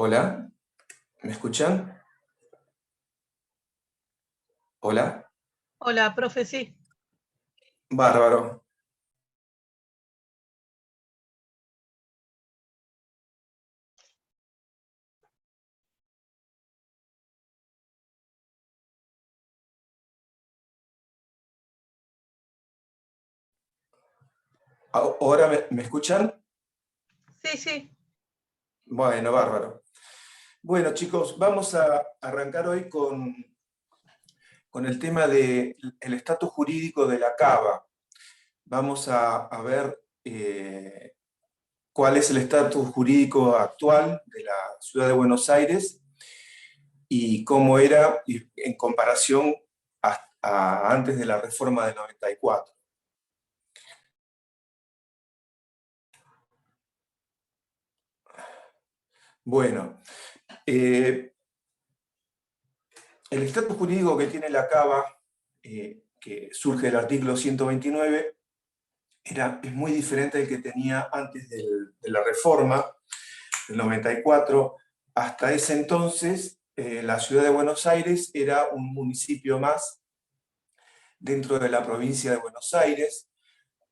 Hola, ¿me escuchan? Hola, Hola, profe, sí. bárbaro. ¿Ahora me escuchan? Sí, sí. Bueno, bárbaro. Bueno, chicos, vamos a arrancar hoy con el tema del estatus jurídico de la cava. Vamos a ver cuál es el estatus jurídico actual de la ciudad de Buenos Aires y cómo era en comparación a antes de la reforma del 94. Bueno, eh, el estatus jurídico que tiene la cava, que surge del artículo 129, es muy diferente al que tenía antes de la reforma del 94. Hasta ese entonces, la ciudad de Buenos Aires era un municipio más dentro de la provincia de Buenos Aires,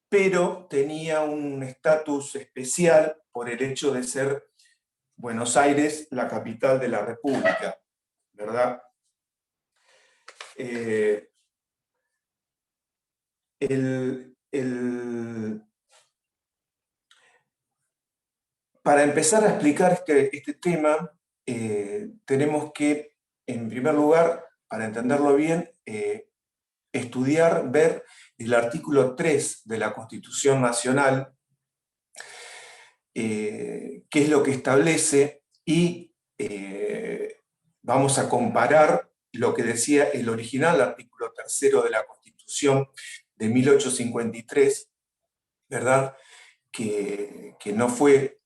pero tenía un estatus especial por el hecho de ser Buenos Aires la capital de la República, ¿verdad? Eh, para empezar a explicar este tema, tenemos que, en primer lugar, para entenderlo bien, estudiar, ver el artículo 3 de la Constitución Nacional, qué es lo que establece, y vamos a comparar lo que decía el original artículo 3 de la Constitución de 1853, ¿verdad? Que no fue,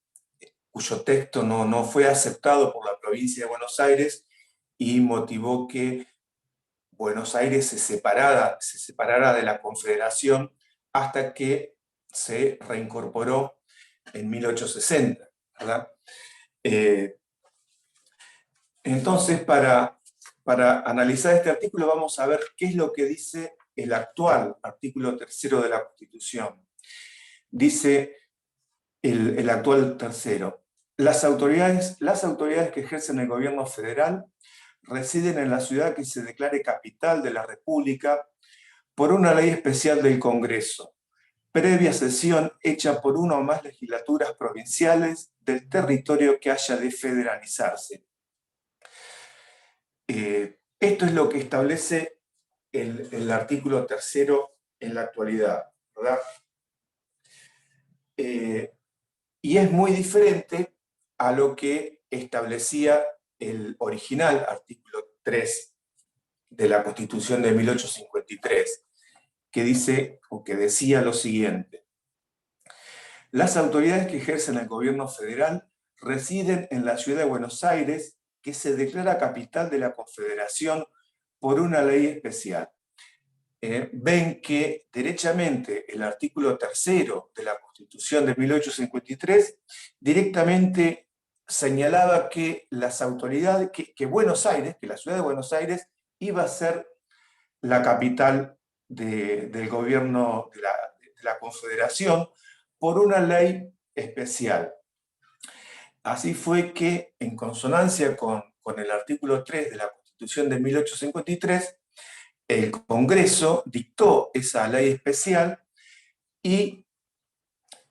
cuyo texto no fue aceptado por la provincia de Buenos Aires y motivó que Buenos Aires se separara de la Confederación hasta que se reincorporó en 1860, ¿verdad? Eh, entonces, para analizar este artículo vamos a ver qué es lo que dice el actual artículo 3 de la Constitución. Dice el actual tercero: las autoridades que ejercen el gobierno federal residen en la ciudad que se declare capital de la República por una ley especial del Congreso, previa sesión hecha por una o más legislaturas provinciales del territorio que haya de federalizarse. Esto es lo que establece el artículo 3 en la actualidad, ¿verdad? Y es muy diferente a lo que establecía el original artículo 3 de la Constitución de 1853, que dice o que decía lo siguiente: las autoridades que ejercen el gobierno federal residen en la ciudad de Buenos Aires, que se declara capital de la Confederación por una ley especial. Ven que derechamente el artículo 3 de la Constitución de 1853 directamente señalaba que las autoridades, que Buenos Aires, que la ciudad de Buenos Aires iba a ser la capital del gobierno de la Confederación por una ley especial. Así fue que, en consonancia con el artículo 3 de la Constitución de 1853, el Congreso dictó esa ley especial y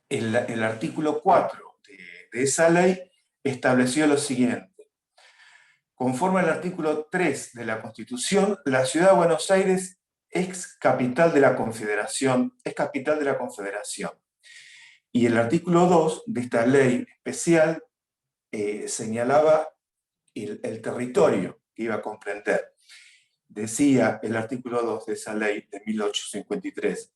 el artículo 4 de esa ley estableció lo siguiente: conforme al artículo 3 de la Constitución, la ciudad de Buenos Aires es capital de la Confederación, Y el artículo 2 de esta ley especial señalaba el territorio que iba a comprender. Decía el artículo 2 de esa ley de 1853.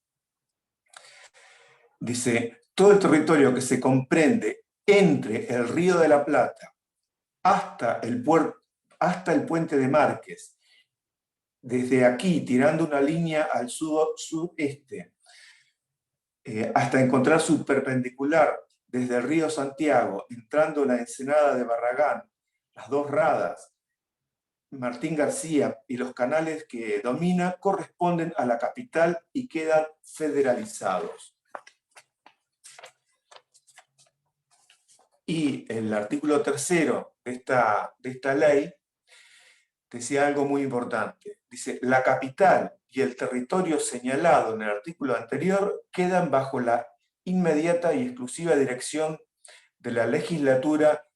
Dice: todo el territorio que se comprende entre el Río de la Plata hasta hasta el puente de Márquez, desde aquí tirando una línea al sudeste, hasta encontrar su perpendicular desde el río Santiago, entrando en la ensenada de Barragán las dos radas, Martín García y los canales que domina corresponden a la capital y quedan federalizados. Y el artículo 3º de esta ley decía algo muy importante. Dice, la capital y el territorio señalado en el artículo anterior quedan bajo la inmediata y exclusiva dirección de la legislatura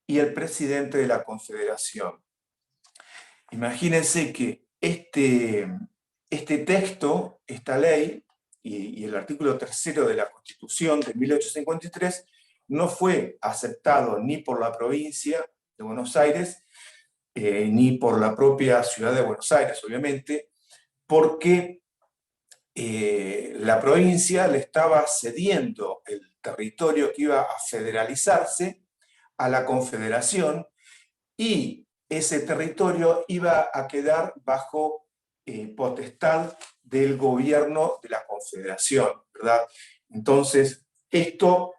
y el presidente de la Confederación. Imagínense que este texto, esta ley, y el artículo 3º de la Constitución de 1853, no fue aceptado ni por la provincia de Buenos Aires, ni por la propia ciudad de Buenos Aires, obviamente, porque la provincia le estaba cediendo el territorio que iba a federalizarse a la Confederación, y ese territorio iba a quedar bajo potestad del gobierno de la Confederación, ¿verdad? Entonces, esto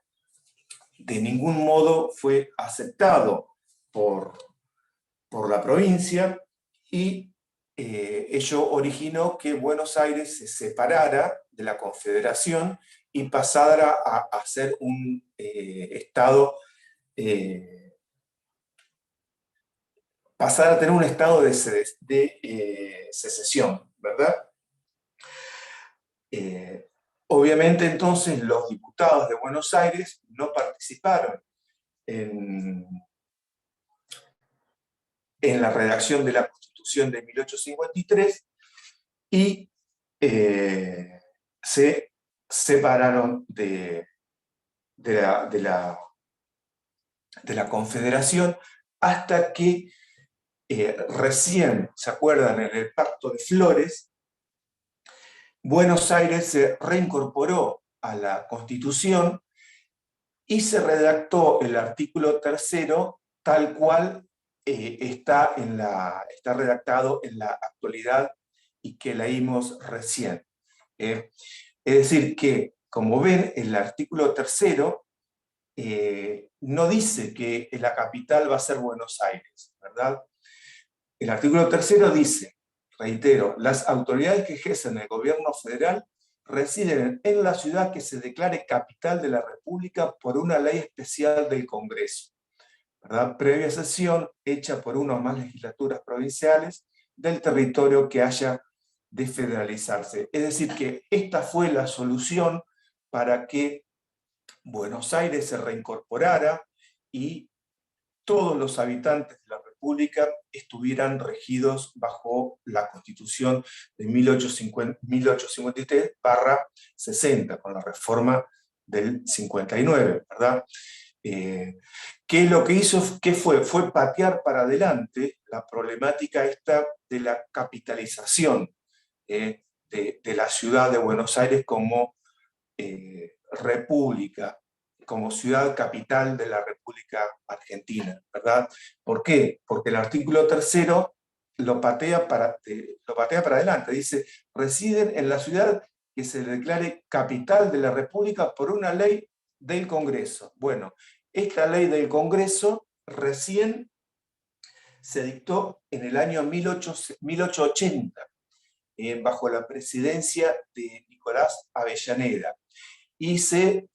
de ningún modo fue aceptado por la provincia, y ello originó que Buenos Aires se separara de la Confederación y pasara a ser un estado, pasara a tener un estado de secesión, ¿verdad? Obviamente entonces los diputados de Buenos Aires no participaron en la redacción de la Constitución de 1853 y se separaron de la Confederación hasta que recién, ¿se acuerdan? En el Pacto de Flores, Buenos Aires se reincorporó a la Constitución y se redactó el artículo 3º tal cual está redactado en la actualidad y que leímos recién. Es decir que, como ven, el artículo 3º no dice que la capital va a ser Buenos Aires, ¿verdad? El artículo 3º dice, reitero, las autoridades que ejercen el gobierno federal residen en la ciudad que se declare capital de la República por una ley especial del Congreso, ¿verdad? Previa sesión hecha por una o más legislaturas provinciales del territorio que haya de federalizarse. Es decir, que esta fue la solución para que Buenos Aires se reincorporara y todos los habitantes de la República estuvieran regidos bajo la Constitución de 1853/60, con la reforma del 59, ¿verdad? ¿Qué es lo que hizo? ¿Qué fue? Fue patear para adelante la problemática esta de la capitalización de la ciudad de Buenos Aires como república, como ciudad capital de la República Argentina, ¿verdad? ¿Por qué? Porque el artículo 3º lo patea para adelante, dice, residen en la ciudad que se declare capital de la República por una ley del Congreso. Bueno, esta ley del Congreso recién se dictó en el año 1880, bajo la presidencia de Nicolás Avellaneda, y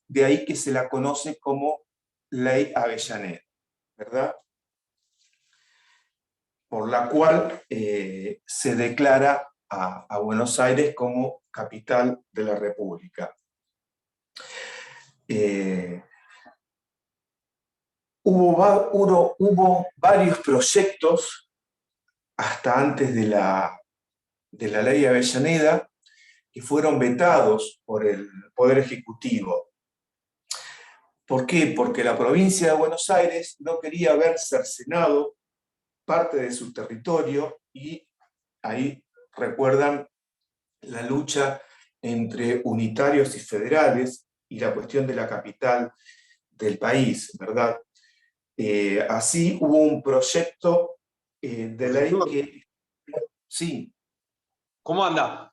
de ahí que se la conoce como Ley Avellaneda, ¿verdad? Por la cual se declara a Buenos Aires como capital de la República. Hubo varios proyectos hasta antes de la Ley Avellaneda que fueron vetados por el Poder Ejecutivo. ¿Por qué? Porque la provincia de Buenos Aires no quería ver cercenado parte de su territorio, y ahí recuerdan la lucha entre unitarios y federales y la cuestión de la capital del país, ¿verdad? Así hubo un proyecto de ley que... Sí. ¿Cómo anda?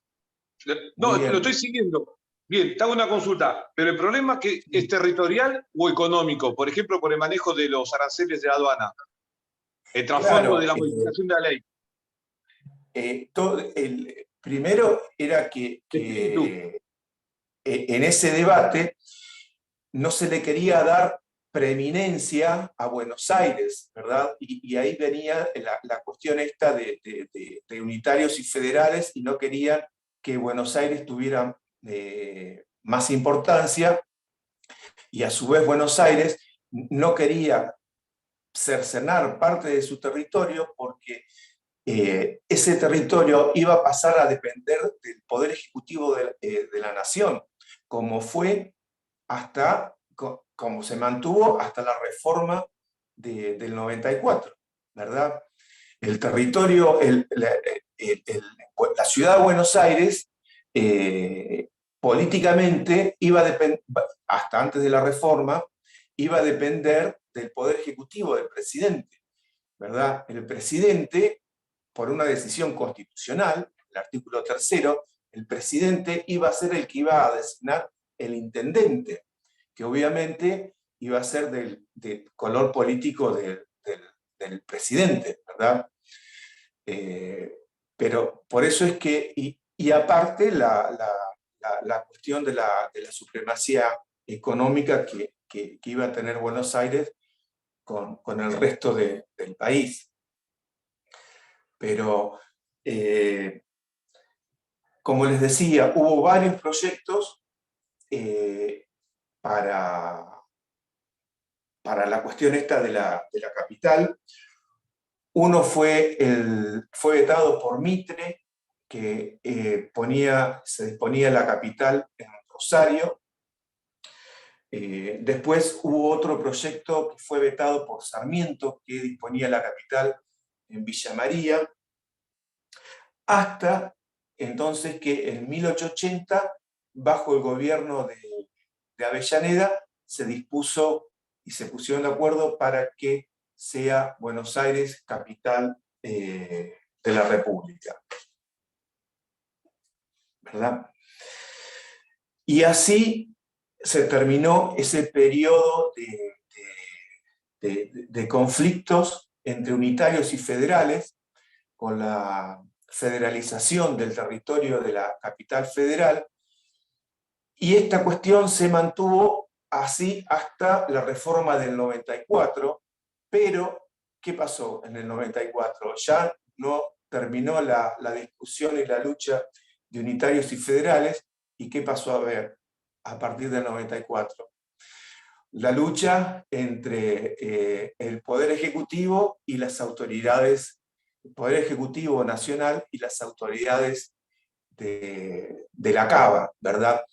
No, lo estoy siguiendo. Bien, te hago una consulta, pero el problema es territorial o económico, por ejemplo, por el manejo de los aranceles de la aduana. El trasfondo Claro, de la modificación de la ley. Primero era que en ese debate no se le quería dar preeminencia a Buenos Aires, ¿verdad? Y ahí venía la cuestión esta de unitarios y federales, y no querían que Buenos Aires tuviera más importancia, y a su vez Buenos Aires no quería cercenar parte de su territorio porque ese territorio iba a pasar a depender del poder ejecutivo de la nación, como fue hasta, como se mantuvo hasta la reforma del 94, ¿verdad? El territorio, la ciudad de Buenos Aires, políticamente, iba a depender, hasta antes de la reforma, iba a depender del poder ejecutivo, del presidente, ¿verdad? El presidente, por una decisión constitucional, el artículo 3, el presidente iba a ser el que iba a designar el intendente, que obviamente iba a ser del color político del presidente, ¿verdad? Pero por eso es que, y aparte la cuestión de la supremacía económica que iba a tener Buenos Aires con el resto del país. Pero, como les decía, hubo varios proyectos para la cuestión esta de la capital. Uno fue vetado por Mitre, que se disponía la capital en Rosario. Después hubo otro proyecto que fue vetado por Sarmiento, que disponía la capital en Villa María, hasta entonces que en 1880, bajo el gobierno de Avellaneda, se dispuso y se pusieron de acuerdo para que sea Buenos Aires capital de la República, ¿verdad? Y así se terminó ese periodo de conflictos entre unitarios y federales, con la federalización del territorio de la capital federal, y esta cuestión se mantuvo así hasta la reforma del 94, pero ¿qué pasó en el 94? Ya no terminó la discusión y la lucha de unitarios y federales, ¿y qué pasó a ver a partir del 94? La lucha entre el Poder Ejecutivo y las autoridades, el Poder Ejecutivo Nacional y las autoridades de la Cava, ¿verdad?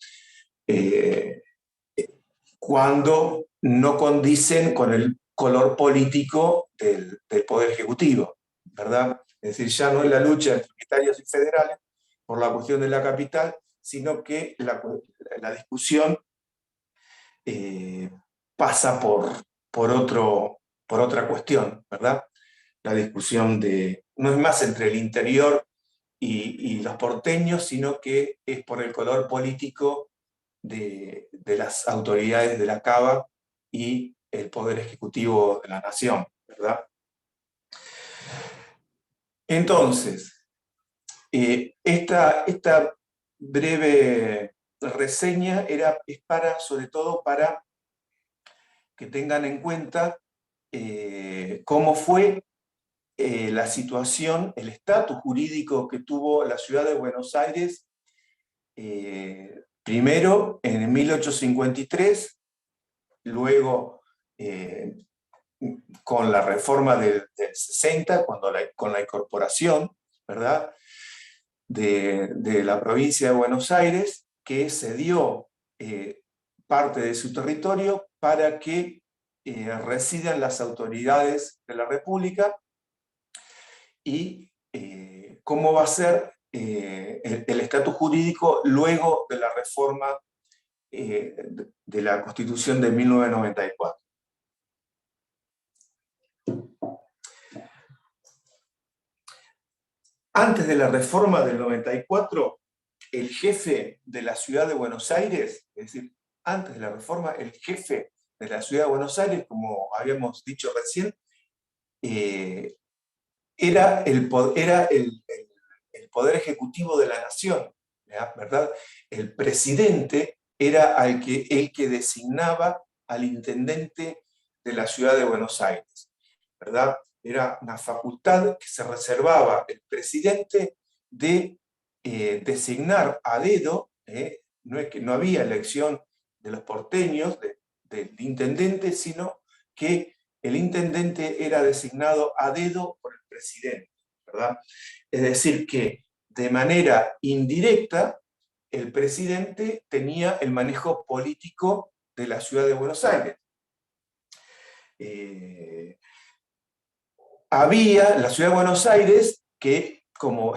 Cuando no condicen con el color político del Poder Ejecutivo, ¿verdad? Es decir, ya no es la lucha entre unitarios y federales por la cuestión de la capital, sino que la discusión pasa por otra cuestión, ¿verdad? La discusión no es más entre el interior y los porteños, sino que es por el color político de las autoridades de la Cava y el Poder Ejecutivo de la Nación, ¿verdad? Entonces, esta breve reseña es sobre todo para que tengan en cuenta cómo fue la situación, el estatus jurídico que tuvo la ciudad de Buenos Aires primero en 1853, luego con la reforma del 60, con la incorporación, ¿verdad?, de la provincia de Buenos Aires, que cedió parte de su territorio para que residan las autoridades de la República, y cómo va a ser el estatus jurídico luego de la reforma de la Constitución de 1994. Antes de la reforma del 94, el jefe de la ciudad de Buenos Aires, es decir, antes de la reforma, el jefe de la ciudad de Buenos Aires, como habíamos dicho recién, era el poder ejecutivo de la nación, ¿verdad? El presidente era el que designaba al intendente de la ciudad de Buenos Aires, ¿verdad? Era una facultad que se reservaba el presidente de designar a dedo, no es que no había elección de los porteños, del intendente, sino que el intendente era designado a dedo por el presidente, ¿verdad? Es decir, que de manera indirecta el presidente tenía el manejo político de la ciudad de Buenos Aires. Había la ciudad de Buenos Aires que, como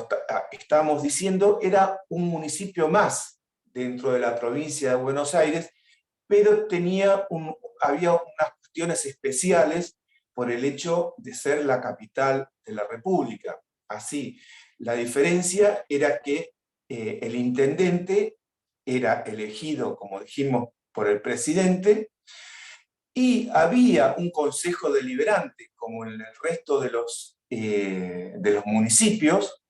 estábamos diciendo, era un municipio más dentro de la provincia de Buenos Aires, pero había unas cuestiones especiales por el hecho de ser la capital de la República. Así, la diferencia era que el intendente era elegido, como dijimos, por el presidente, y había un consejo deliberante, como en el resto de los municipios,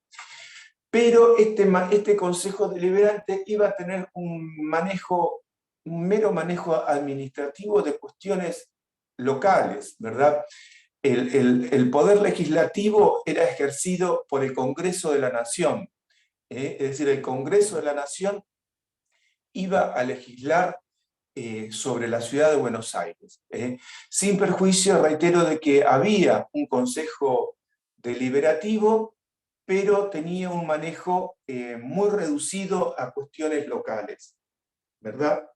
pero este consejo deliberante iba a tener un mero manejo administrativo de cuestiones locales, ¿verdad? El poder legislativo era ejercido por el Congreso de la Nación, es decir, el Congreso de la Nación iba a legislar sobre la ciudad de Buenos Aires, sin perjuicio, reitero, de que había un consejo deliberativo, pero tenía un manejo muy reducido a cuestiones locales, ¿verdad?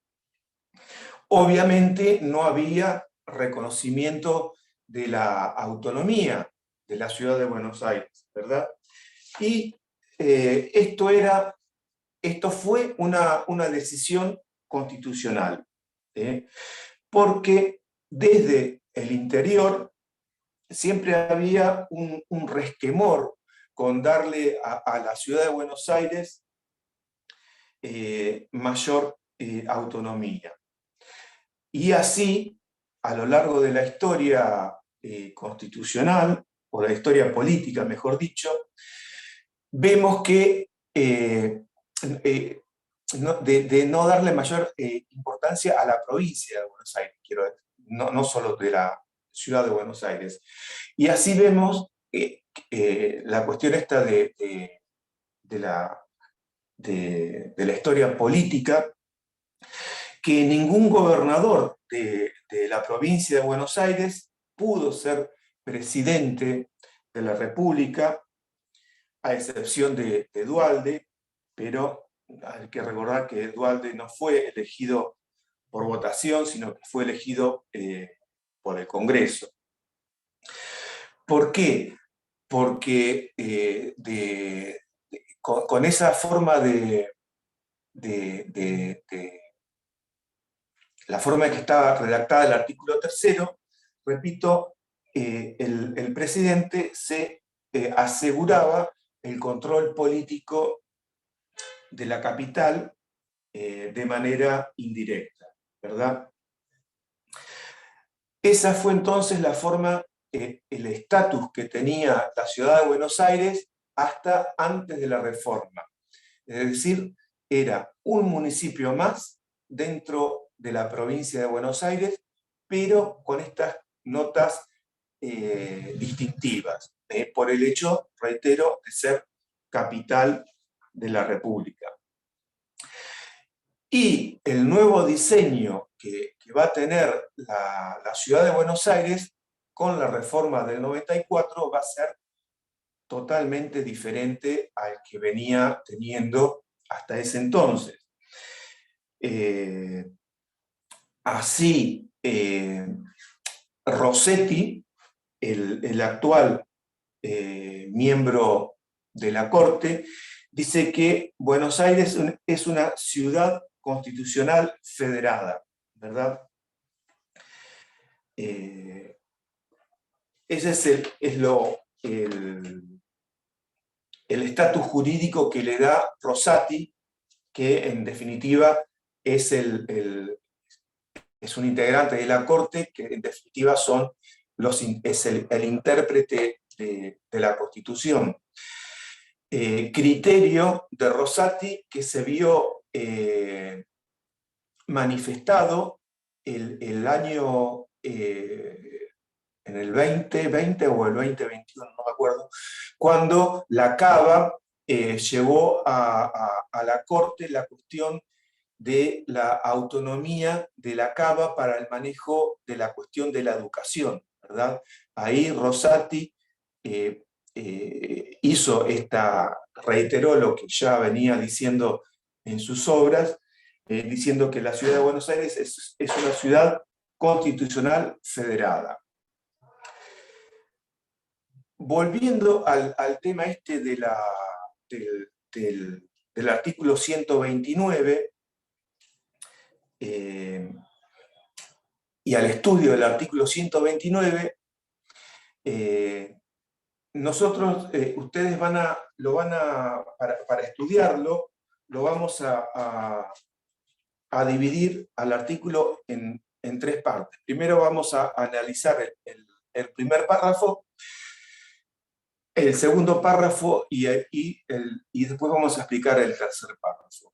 Obviamente no había reconocimiento de la autonomía de la ciudad de Buenos Aires, ¿verdad? Y esto fue una decisión constitucional, porque desde el interior siempre había un resquemor con darle a la ciudad de Buenos Aires mayor autonomía. Y así, a lo largo de la historia constitucional, o la historia política, mejor dicho, vemos que de no darle mayor importancia a la provincia de Buenos Aires, no solo de la ciudad de Buenos Aires. Y así vemos la cuestión esta de la historia política, que ningún gobernador de la provincia de Buenos Aires pudo ser presidente de la República, a excepción de Duhalde, pero hay que recordar que Duhalde no fue elegido por votación, sino que fue elegido por el Congreso. ¿Por qué? Porque con esa forma la forma en que estaba redactada el artículo 3º, repito, el presidente se aseguraba el control político de la capital de manera indirecta, ¿verdad? Esa fue entonces la forma, el estatus que tenía la ciudad de Buenos Aires hasta antes de la reforma. Es decir, era un municipio más dentro de la provincia de Buenos Aires, pero con estas notas distintivas, por el hecho, reitero, de ser capital de la República. Y el nuevo diseño que va a tener la ciudad de Buenos Aires con la reforma del 94 va a ser totalmente diferente al que venía teniendo hasta ese entonces. Así, Rossetti, el actual miembro de la Corte, dice que Buenos Aires es una ciudad constitucional federada, ¿verdad? Ese es el estatus jurídico que le da Rossetti, que en definitiva es un integrante de la Corte, que en definitiva son es el intérprete de la Constitución. Criterio de Rosati que se vio manifestado el año, en el 2020 o el 2021, no me acuerdo, cuando la Cava llevó a la Corte la cuestión de la autonomía de la Cava para el manejo de la cuestión de la educación, ¿verdad? Ahí Rosati reiteró lo que ya venía diciendo en sus obras, diciendo que la ciudad de Buenos Aires es una ciudad constitucional federada. Volviendo al tema este del artículo 129, y al estudio del artículo 129, nosotros, ustedes para estudiarlo, lo vamos a dividir al artículo en 3 partes. Primero vamos a analizar el primer párrafo, el segundo párrafo y después vamos a explicar el tercer párrafo.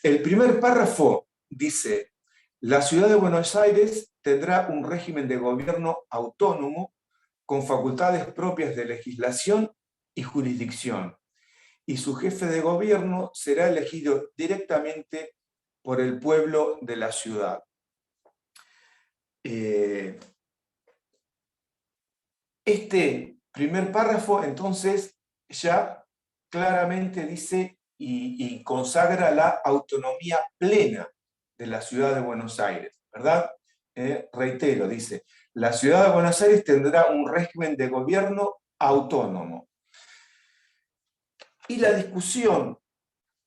El primer párrafo dice: la ciudad de Buenos Aires tendrá un régimen de gobierno autónomo con facultades propias de legislación y jurisdicción, y su jefe de gobierno será elegido directamente por el pueblo de la ciudad. Este primer párrafo, entonces, ya claramente dice y consagra la autonomía plena de la ciudad de Buenos Aires, ¿verdad? Reitero, dice: la ciudad de Buenos Aires tendrá un régimen de gobierno autónomo. Y la discusión,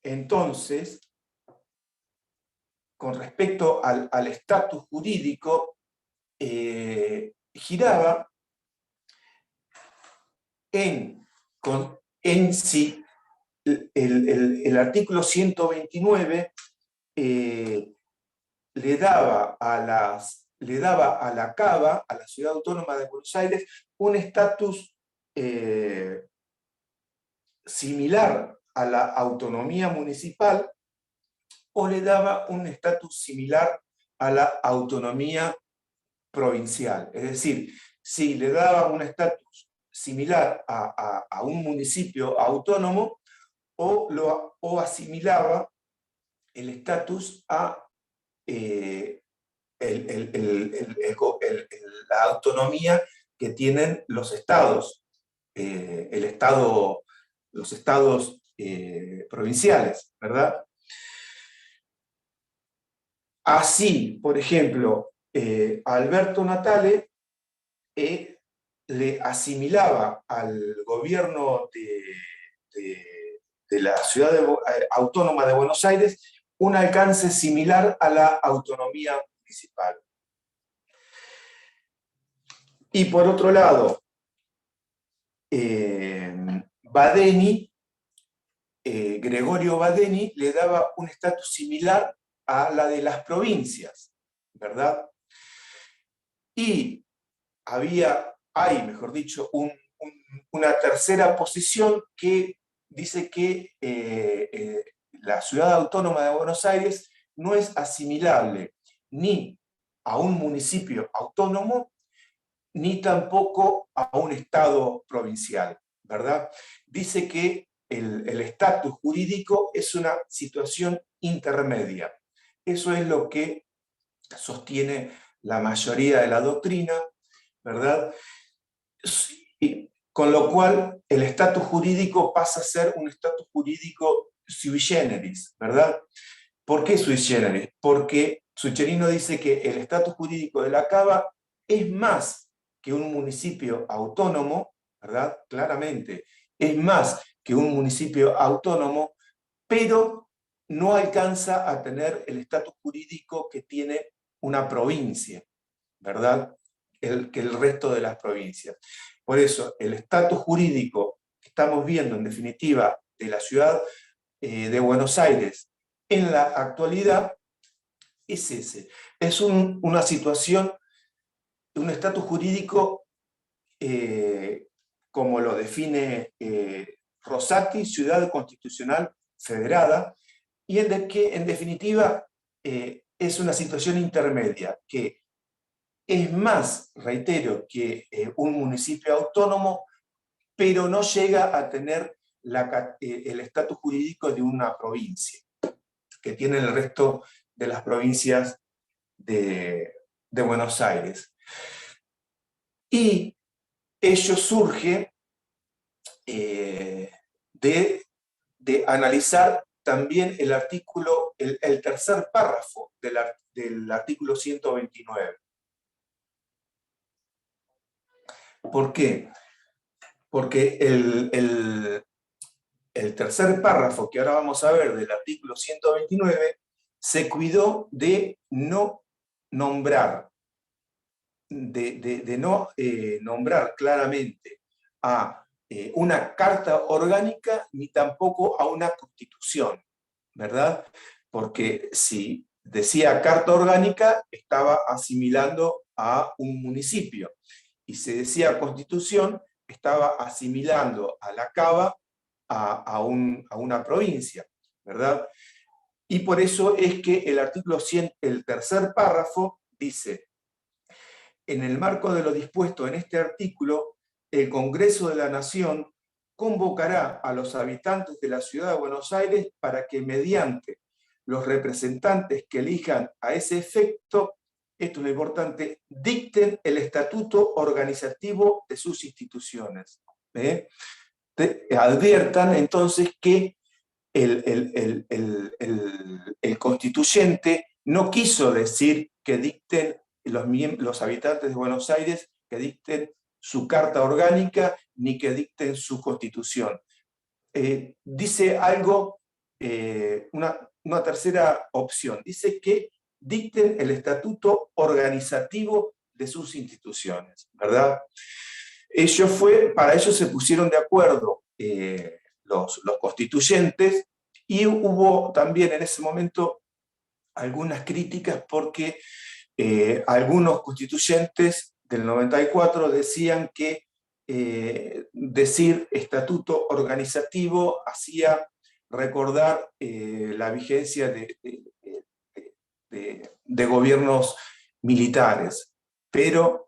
entonces, con respecto al estatus jurídico, giraba en si el artículo 129 le daba a la Cava, a la Ciudad Autónoma de Buenos Aires, un estatus similar a la autonomía municipal, o le daba un estatus similar a la autonomía provincial. Es decir, si le daba un estatus similar a un municipio autónomo, o asimilaba el estatus a la autonomía que tienen los estados, los estados provinciales, ¿verdad? Así, por ejemplo, Alberto Natale le asimilaba al gobierno de la ciudad autónoma de Buenos Aires un alcance similar a la autonomía municipal. Y por otro lado, Gregorio Badeni le daba un estatus similar a la de las provincias, ¿verdad? Y hay, mejor dicho, una tercera posición que dice que la ciudad autónoma de Buenos Aires no es asimilable ni a un municipio autónomo, ni tampoco a un estado provincial, ¿verdad? Dice que el estatus jurídico es una situación intermedia. Eso es lo que sostiene la mayoría de la doctrina, ¿verdad? Con lo cual el estatus jurídico pasa a ser un estatus jurídico sui generis, ¿verdad? ¿Por qué sui generis? Porque Sucherino dice que el estatus jurídico de la Cava es más que un municipio autónomo, ¿verdad? Claramente, es más que un municipio autónomo, pero no alcanza a tener el estatus jurídico que tiene una provincia, ¿verdad? Que el resto de las provincias. Por eso, el estatus jurídico que estamos viendo, en definitiva, de la ciudad de Buenos Aires en la actualidad es ese. Es una situación un estatus jurídico como lo define Rosati, ciudad constitucional federada, y en definitiva es una situación intermedia, que es más, reitero, que un municipio autónomo, pero no llega a tener el estatus jurídico de una provincia, que tiene el resto de las provincias de Buenos Aires. Y ello surge de analizar también el artículo, el tercer párrafo del artículo 129. ¿Por qué? Porque el tercer párrafo que ahora vamos a ver del artículo 129 se cuidó de no nombrar, de no nombrar claramente a una carta orgánica ni tampoco a una constitución, ¿verdad? Porque si decía carta orgánica estaba asimilando a un municipio, y si decía constitución estaba asimilando a la cava a una provincia, ¿verdad? Y por eso es que el artículo 100, el tercer párrafo, dice: en el marco de lo dispuesto en este artículo, el Congreso de la Nación convocará a los habitantes de la Ciudad de Buenos Aires para que, mediante los representantes que elijan a ese efecto, esto es lo importante, dicten el estatuto organizativo de sus instituciones. Adviertan entonces que el constituyente no quiso decir que dicten los habitantes de Buenos Aires, que dicten su carta orgánica, ni que dicten su constitución. Dice algo, una tercera opción, dice que dicten el estatuto organizativo de sus instituciones, ¿verdad? Para ello se pusieron de acuerdo los constituyentes, y hubo también en ese momento algunas críticas porque algunos constituyentes del 94 decían que decir estatuto organizativo hacía recordar la vigencia de gobiernos militares. Pero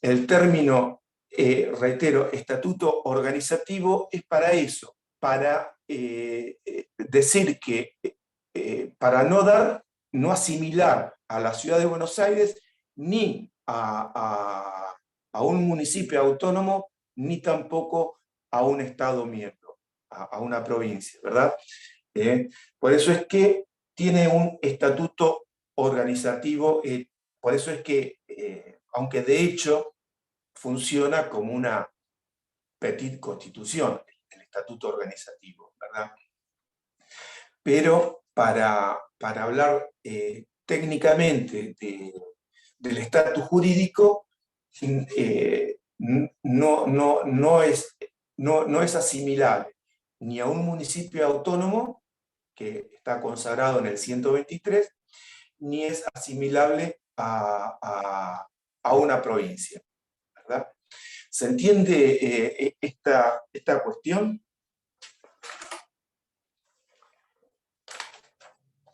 el término, reitero, estatuto organizativo es para eso, para decir que, para no asimilar a la Ciudad de Buenos Aires ni a un municipio autónomo, ni tampoco a un Estado miembro, a una provincia, ¿verdad? Por eso es que tiene un estatuto organizativo, por eso es que, aunque de hecho funciona como una petite constitución, el estatuto organizativo, ¿verdad? Pero para hablar técnicamente del estatus jurídico, no es asimilable ni a un municipio autónomo, que está consagrado en el 123, ni es asimilable a una provincia, ¿verdad? ¿Se entiende esta cuestión?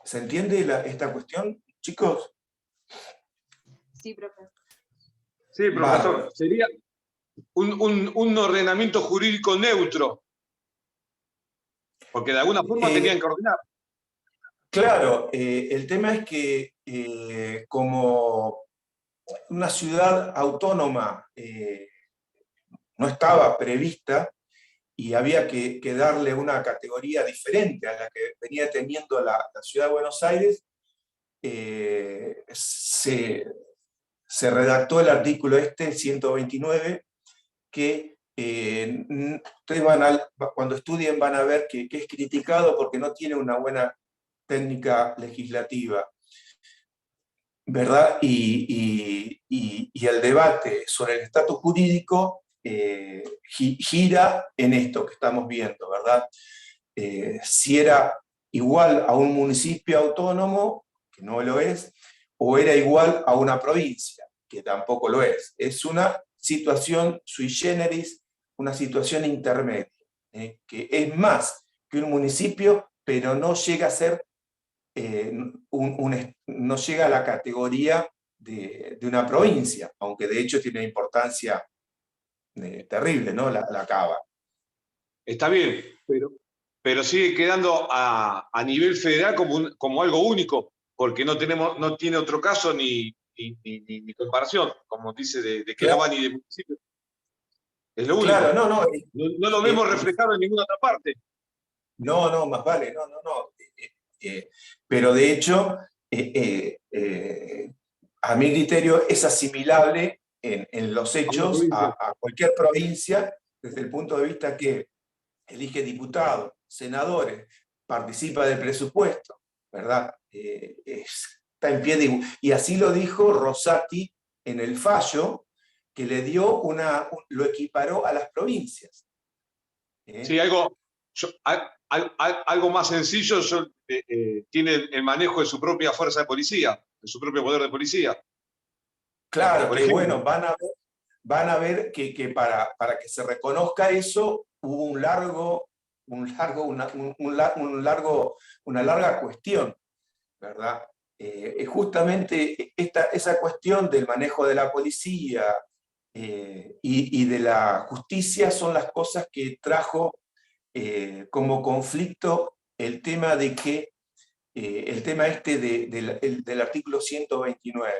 ¿Se entiende esta cuestión, chicos? Sí, profesor. Sí, profesor. Vale. Sería un ordenamiento jurídico neutro, porque de alguna forma tenían que ordenar. Claro, el tema es que como una ciudad autónoma no estaba prevista, y había que darle una categoría diferente a la que venía teniendo la Ciudad de Buenos Aires, se redactó el artículo 129, que ustedes cuando estudien van a ver que es criticado porque no tiene una buena técnica legislativa, ¿verdad? Y el debate sobre el estatus jurídico gira en esto que estamos viendo, ¿verdad? Si era igual a un municipio autónomo, que no lo es, o era igual a una provincia, que tampoco lo es. Es una situación sui generis, una situación intermedia, que es más que un municipio, pero no llega a ser, no llega a la categoría de una provincia, aunque de hecho tiene importancia terrible, ¿no? La Cava. Está bien, pero sigue quedando a nivel federal como algo único, porque no tiene otro caso ni comparación, como dice, de que Claro. no va ni de municipio. Es lo único. Claro, no. No lo vemos reflejado en ninguna otra parte. No, más vale, no. Pero de hecho, a mi criterio es asimilable en los hechos a cualquier provincia, desde el punto de vista que elige diputados, senadores, participa del presupuesto, ¿verdad? Está en pie de... Y así lo dijo Rosati en el fallo, que le dio lo equiparó a las provincias. Sí, algo más sencillo, tiene el manejo de su propia fuerza de policía, de su propio poder de policía. Claro, por que ejemplo, bueno, van a ver que para que se reconozca eso hubo una larga cuestión, ¿verdad? Justamente esa cuestión del manejo de la policía y de la justicia son las cosas que trajo como conflicto el tema de que el tema del artículo 129.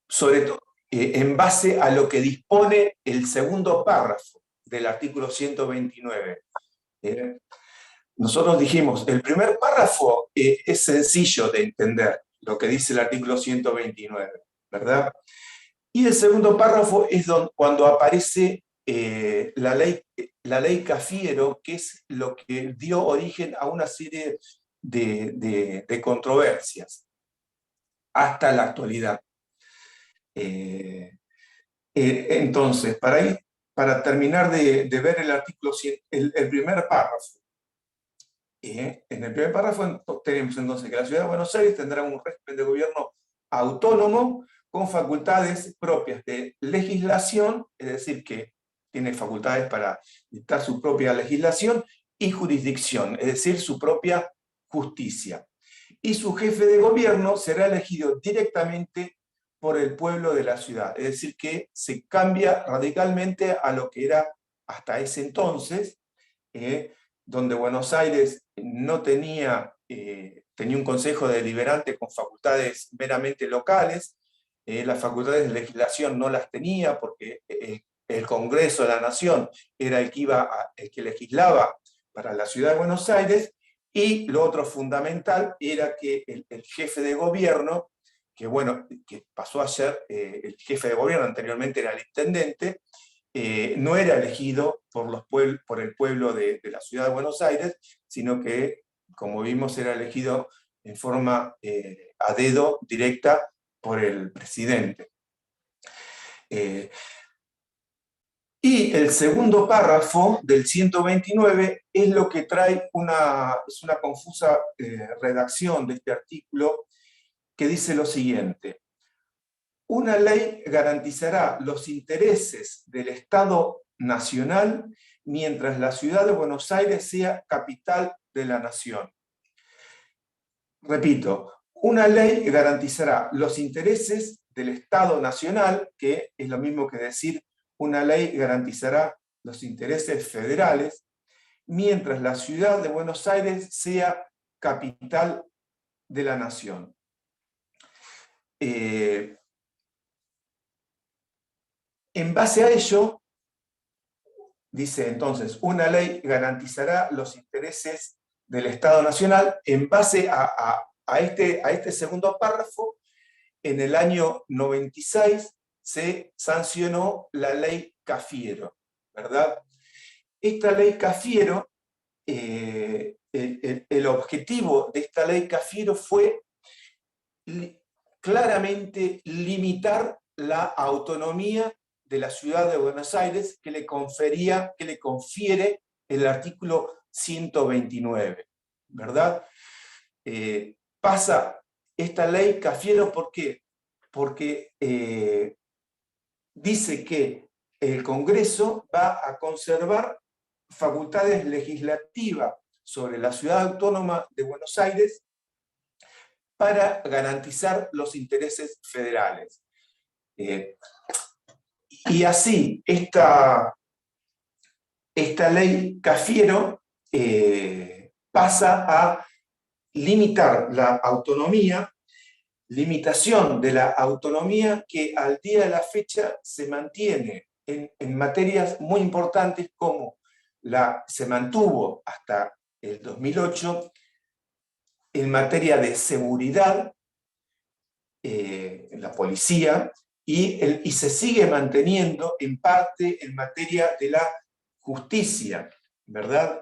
Sobre todo en base a lo que dispone el segundo párrafo del artículo 129. Nosotros dijimos, el primer párrafo es sencillo de entender, lo que dice el artículo 129, ¿verdad? Y el segundo párrafo es cuando aparece la ley Cafiero, que es lo que dio origen a una serie de controversias hasta la actualidad. Entonces, para terminar de ver el artículo, el primer párrafo. En el primer párrafo tenemos entonces que la Ciudad de Buenos Aires tendrá un régimen de gobierno autónomo con facultades propias de legislación, es decir, que tiene facultades para dictar su propia legislación, y jurisdicción, es decir, su propia justicia. Y su jefe de gobierno será elegido directamente por el pueblo de la ciudad, es decir, que se cambia radicalmente a lo que era hasta ese entonces, donde Buenos Aires no tenía un consejo deliberante con facultades meramente locales, las facultades de legislación no las tenía porque el Congreso de la Nación era el que legislaba para la ciudad de Buenos Aires, y lo otro fundamental era que el jefe de gobierno, que pasó a ser el jefe de gobierno, anteriormente era el intendente, no era elegido por el pueblo de la ciudad de Buenos Aires, sino que, como vimos, era elegido en forma a dedo directa por el presidente. Y el segundo párrafo del 129 es lo que trae es una confusa redacción de este artículo, que dice lo siguiente: una ley garantizará los intereses del Estado nacional mientras la ciudad de Buenos Aires sea capital de la nación. Repito, una ley garantizará los intereses del Estado nacional, que es lo mismo que decir una ley garantizará los intereses federales, mientras la ciudad de Buenos Aires sea capital de la nación. En base a ello, dice entonces, una ley garantizará los intereses del Estado Nacional. En base a este segundo párrafo, en el año 96 se sancionó la ley Cafiero, ¿verdad? Esta ley Cafiero, el objetivo de esta ley Cafiero fue claramente limitar la autonomía de la ciudad de Buenos Aires que le confiere el artículo 129, ¿verdad? Pasa esta ley Cafiero, ¿por qué? porque dice que el Congreso va a conservar facultades legislativas sobre la Ciudad Autónoma de Buenos Aires para garantizar los intereses federales. Y así, esta ley Cafiero pasa a limitar la autonomía, limitación de la autonomía que al día de la fecha se mantiene en materias muy importantes como se mantuvo hasta el 2008 en materia de seguridad, en la policía, y se sigue manteniendo en parte en materia de la justicia, ¿verdad?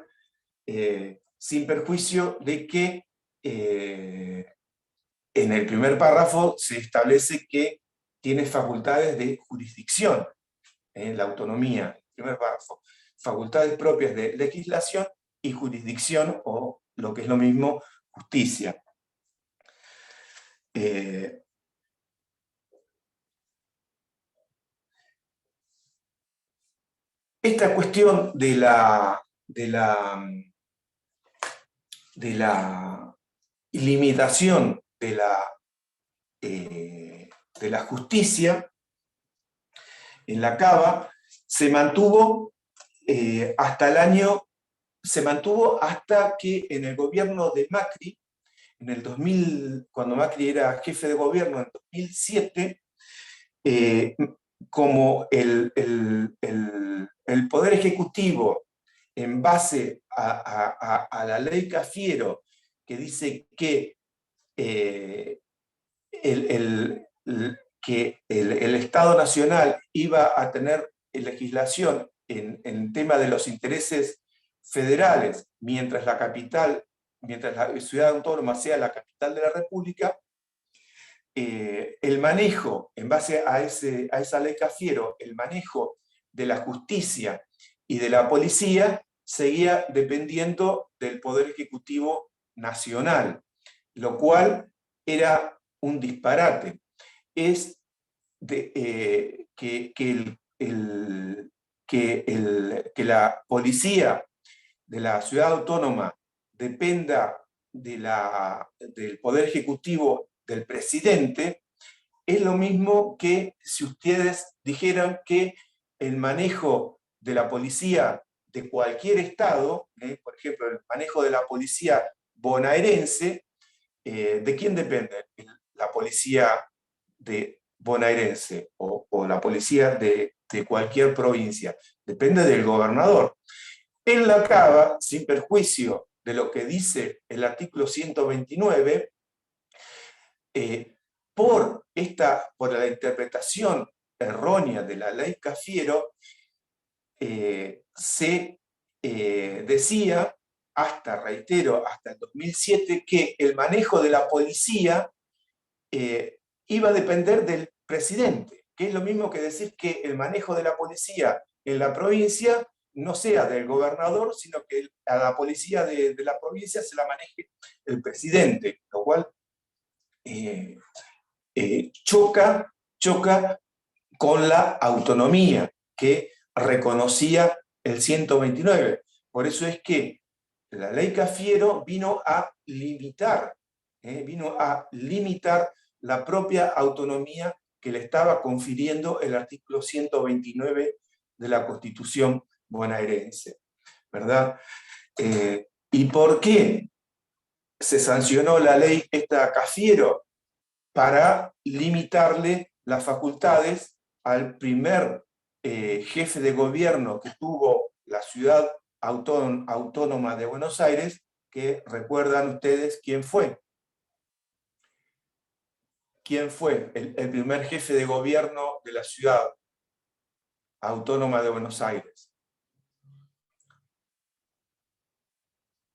Sin perjuicio de que en el primer párrafo se establece que tiene facultades de jurisdicción, la autonomía, el primer párrafo, facultades propias de legislación y jurisdicción, o lo que es lo mismo, justicia. Esta cuestión de la limitación de la justicia en la Cava se mantuvo hasta que en el gobierno de Macri, en el 2000, cuando Macri era jefe de gobierno en 2007, como el Poder Ejecutivo, en base a la ley Cafiero, que dice que el Estado Nacional iba a tener legislación en tema de los intereses federales, mientras la ciudad autónoma sea la capital de la República, el manejo, en base a esa ley Cafiero, el manejo de la justicia y de la policía seguía dependiendo del Poder Ejecutivo Nacional, lo cual era un disparate. Es que la policía de la ciudad autónoma dependa del Poder Ejecutivo del presidente, es lo mismo que si ustedes dijeran que el manejo de la policía de cualquier estado, por ejemplo, el manejo de la policía bonaerense, ¿de quién depende? La policía bonaerense o la policía de cualquier provincia. Depende del gobernador. En la Cava, sin perjuicio de lo que dice el artículo 129, por la interpretación errónea de la ley Cafiero, se decía, hasta el 2007, que el manejo de la policía iba a depender del presidente, que es lo mismo que decir que el manejo de la policía en la provincia no sea del gobernador, sino que a la policía de la provincia se la maneje el presidente, lo cual choca con la autonomía que reconocía el 129. Por eso es que la ley Cafiero vino a limitar la propia autonomía que le estaba confiriendo el artículo 129 de la Constitución bonaerense, ¿verdad? ¿Y por qué se sancionó la ley Cafiero? Para limitarle las facultades al primer jefe de gobierno que tuvo la ciudad autónoma de Buenos Aires, que recuerdan ustedes quién fue. ¿Quién fue el primer jefe de gobierno de la ciudad autónoma de Buenos Aires?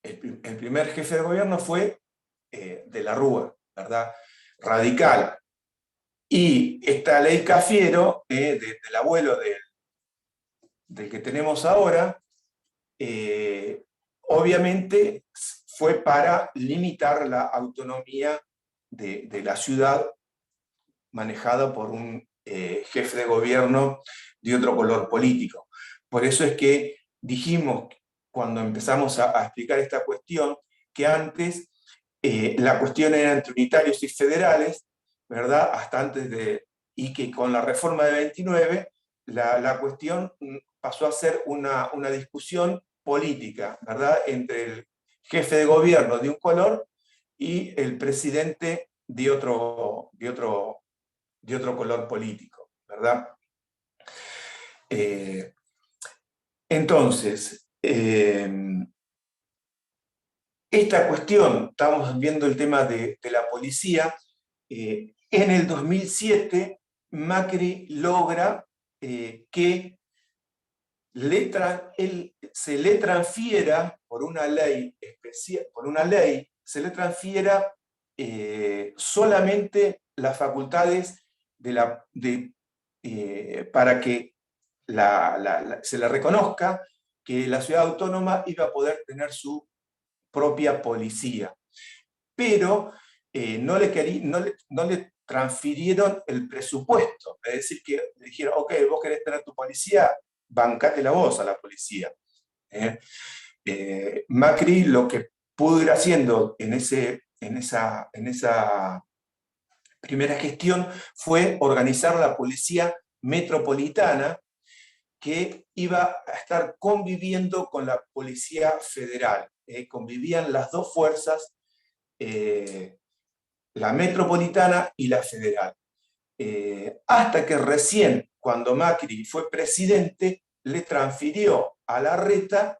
El primer jefe de gobierno fue de la Rúa, ¿verdad? Radical. Y esta ley Cafiero, del abuelo del que tenemos ahora, obviamente fue para limitar la autonomía de la ciudad manejada por un jefe de gobierno de otro color político. Por eso es que dijimos, cuando empezamos a explicar esta cuestión, que antes la cuestión era entre unitarios y federales, ¿verdad? Hasta antes y que con la reforma de 29, la cuestión pasó a ser una discusión política, ¿verdad? Entre el jefe de gobierno de un color y el presidente de otro color político, ¿verdad? Entonces, esta cuestión, estamos viendo el tema de la policía, en el 2007 Macri logra que se le transfiera, por una ley especial, se le transfiera solamente las facultades para que se le reconozca que la ciudad autónoma iba a poder tener su propia policía. Pero no le transfirieron el presupuesto. Es decir, que le dijeron, ok, vos querés tener tu policía, bancate la voz a la policía. Macri lo que pudo ir haciendo en esa primera gestión fue organizar la policía metropolitana, que iba a estar conviviendo con la policía federal. Convivían las dos fuerzas, la metropolitana y la federal. Hasta que recién, cuando Macri fue presidente, le transfirió a Larreta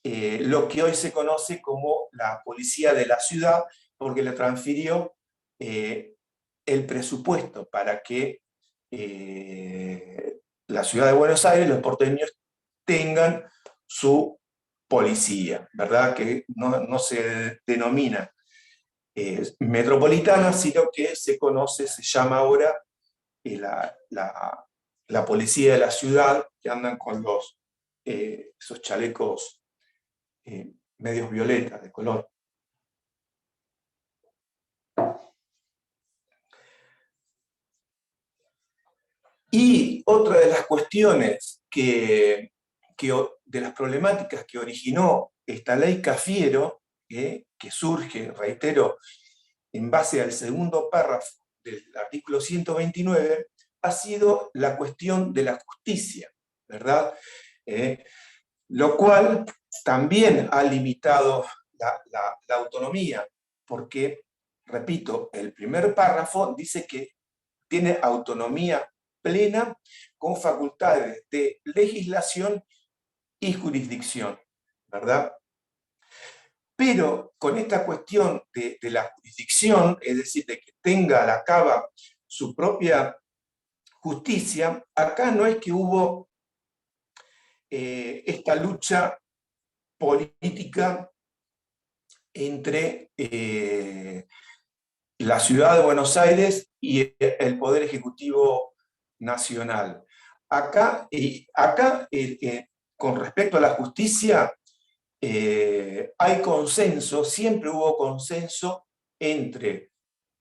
lo que hoy se conoce como la policía de la ciudad, porque le transfirió el presupuesto para que la ciudad de Buenos Aires, los porteños, tengan su policía, ¿verdad? Que no se denomina metropolitana, sino que se llama ahora la policía de la ciudad, que andan con esos chalecos medios violetas de color. Y otra de las cuestiones de las problemáticas que originó esta ley Cafiero, que surge, reitero, en base al segundo párrafo del artículo 129, ha sido la cuestión de la justicia, ¿verdad? Lo cual también ha limitado la autonomía, porque, repito, el primer párrafo dice que tiene autonomía plena con facultades de legislación y jurisdicción, ¿verdad? Pero con esta cuestión de la jurisdicción, es decir, de que tenga la Cava su propia justicia, acá no es que hubo esta lucha política entre la ciudad de Buenos Aires y el Poder Ejecutivo Nacional. Acá, con respecto a la justicia, hay consenso, siempre hubo consenso entre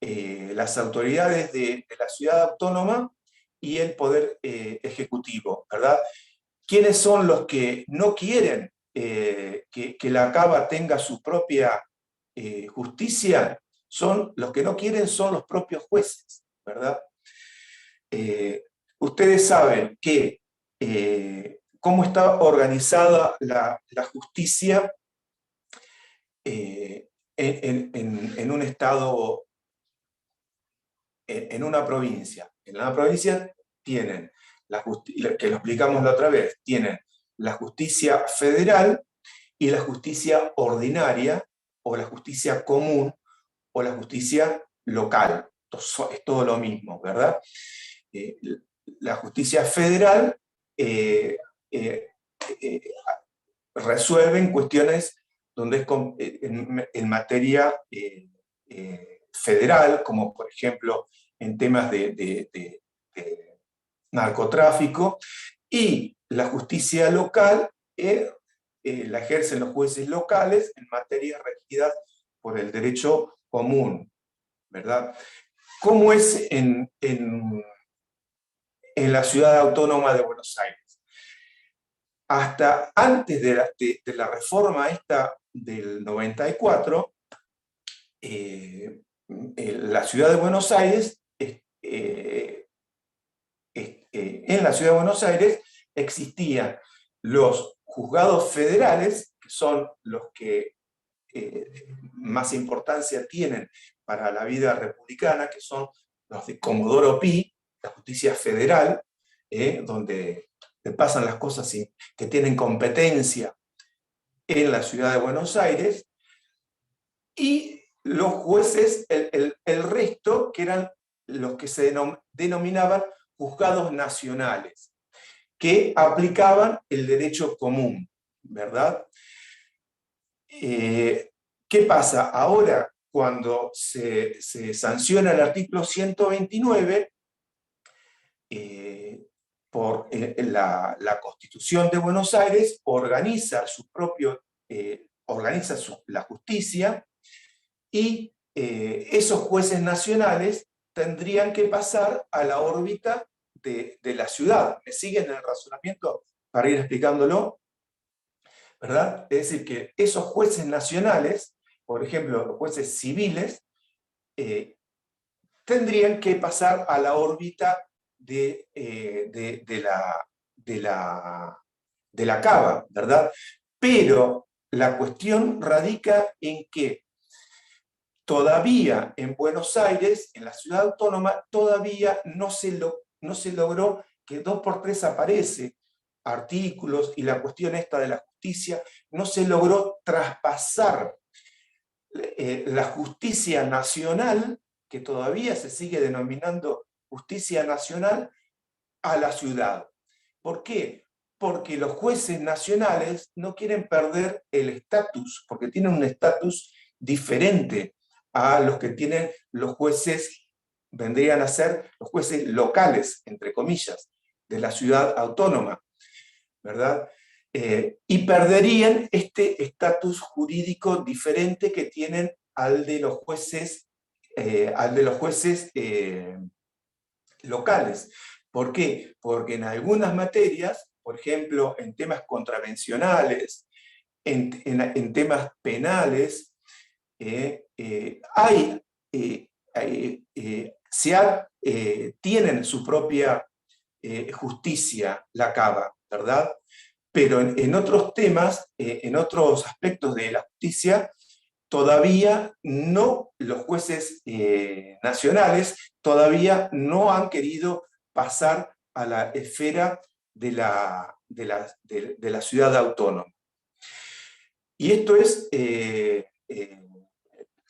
las autoridades de la ciudad autónoma y el Poder Ejecutivo, ¿verdad? ¿Quiénes son los que no quieren que la Cava tenga su propia justicia? Los que no quieren son los propios jueces, ¿verdad? Ustedes saben que cómo está organizada la justicia en un estado, en una provincia. En una provincia tienen, que lo explicamos la otra vez, tienen la justicia federal y la justicia ordinaria, o la justicia común, o la justicia local. Es todo lo mismo, ¿verdad? La justicia federal resuelve cuestiones donde es en materia federal, como por ejemplo en temas de narcotráfico, y la justicia local la ejercen los jueces locales en materias regidas por el derecho común, ¿verdad? ¿Cómo es en la Ciudad Autónoma de Buenos Aires? Hasta antes de la reforma esta del 94, la Ciudad de Buenos Aires, en la Ciudad de Buenos Aires existían los juzgados federales, que son los que más importancia tienen para la vida republicana, que son los de Comodoro Pi, la justicia federal, donde pasan las cosas que tienen competencia en la Ciudad de Buenos Aires, y los jueces, el resto, que eran los que se denominaban juzgados nacionales, que aplicaban el derecho común, ¿verdad? ¿Qué pasa? Ahora, cuando se sanciona el artículo 129, por la Constitución de Buenos Aires, organiza la justicia, y esos jueces nacionales tendrían que pasar a la órbita de la ciudad. ¿Me siguen el razonamiento para ir explicándolo? ¿Verdad? Es decir, que esos jueces nacionales, por ejemplo, los jueces civiles, tendrían que pasar a la órbita de la cava, ¿verdad? Pero la cuestión radica en que todavía en Buenos Aires, en la ciudad autónoma, todavía no se logró que 2x3 aparece artículos, y la cuestión esta de la justicia, no se logró traspasar la justicia nacional, que todavía se sigue denominando justicia nacional, a la ciudad. ¿Por qué? Porque los jueces nacionales no quieren perder el estatus, porque tienen un estatus diferente a los que tienen los jueces, vendrían a ser los jueces locales, entre comillas, de la ciudad autónoma, ¿verdad? Y perderían este estatus jurídico diferente que tienen al de los jueces, locales. ¿Por qué? Porque en algunas materias, por ejemplo, en temas contravencionales, en temas penales, tienen su propia justicia, la cava, ¿verdad? Pero en otros temas, en otros aspectos de la justicia, todavía no, los jueces nacionales todavía no han querido pasar a la esfera de la ciudad autónoma. Y esto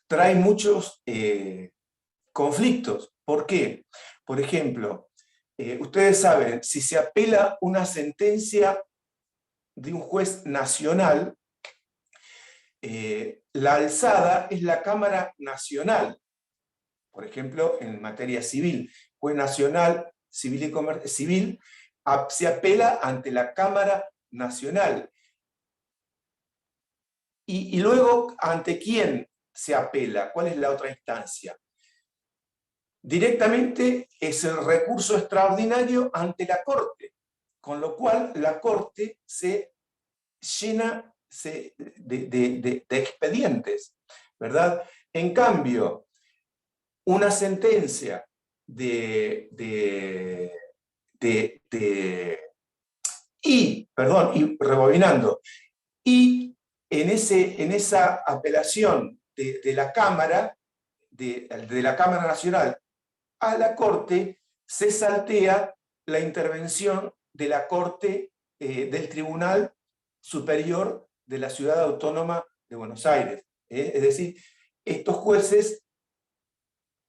trae muchos conflictos. ¿Por qué? Por ejemplo, ustedes saben, si se apela una sentencia de un juez nacional, la alzada es la Cámara Nacional. Por ejemplo, en materia civil, juez nacional, civil, se apela ante la Cámara Nacional. Y luego, ¿ante quién se apela? ¿Cuál es la otra instancia? Directamente es el recurso extraordinario ante la Corte, con lo cual la Corte se llena de expedientes, ¿verdad? En cambio, una sentencia y rebobinando, y en esa apelación de la Cámara, de la Cámara Nacional a la Corte, se saltea la intervención de la Corte, del Tribunal Superior de la Ciudad Autónoma de Buenos Aires. Es decir, estos jueces